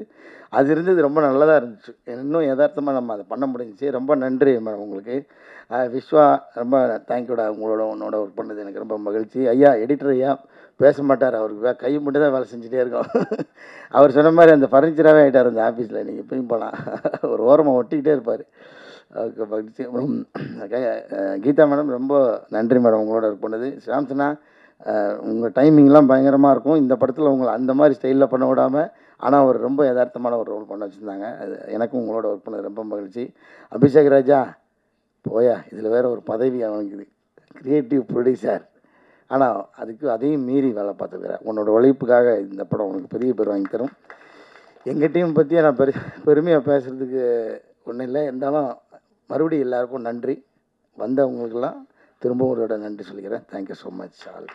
Speaker 7: அது இருந்தது, ரொம்ப நல்லதாக இருந்துச்சு. இன்னும் யதார்த்தமாக நம்ம அதை பண்ண முடிஞ்சிச்சு. ரொம்ப நன்றி மேடம் உங்களுக்கு. விஸ்வா, ரொம்ப தேங்க்யூடா. உன்னோட ஒர்க் பண்ணது எனக்கு ரொம்ப மகிழ்ச்சி. ஐயா எடிட்டர் ஐயா பேச மாட்டார், அவருக்கு கை மட்டும் தான் வேலை செஞ்சுட்டே இருக்கோம். அவர் சொன்ன மாதிரி அந்த ஃபர்னிச்சராகவே ஆகிட்டார் அந்த ஆஃபீஸில். நீங்கள் எப்பயும் போகலாம், ஒரு ஓரமாக ஒட்டிக்கிட்டே இருப்பார். ஓகே மகிழ்ச்சி. கீதா மேடம் ரொம்ப நன்றி மேடம் உங்களோட ஒர்க் பண்ணது. சாம்சனா, உங்கள் டைமிங்லாம் பயங்கரமாக இருக்கும். இந்த படத்தில் உங்களை அந்த மாதிரி ஸ்டைலில் பண்ண விடாமல், ஆனால் ஒரு ரொம்ப யதார்த்தமான ஒரு ரோல் பண்ண வச்சுருந்தாங்க. அது எனக்கும் உங்களோட ஒர்க் பண்ணது ரொம்ப மகிழ்ச்சி. அபிஷேக் ராஜா போயா, இதில் வேறு ஒரு பதவி அவனுக்கு, கிரியேட்டிவ் ப்ரொடியூசர். ஆனால் அதையும் மீறி வேலை பார்த்துக்கிறேன். உன்னோட உழைப்புக்காக இந்த படம் உனக்கு பெரிய பேர் வாங்கி தரும். எங்கள் டீம் பற்றியே நான் பெருமையாக பேசுகிறதுக்கு ஒன்றும் இல்லை. இருந்தாலும் மறுபடியும் எல்லாருக்கும் நன்றி. வந்தவங்களுக்கெல்லாம் திரும்பவும் ஒரு நன்றி சொல்லிக்கிறேன். Thank you so much all.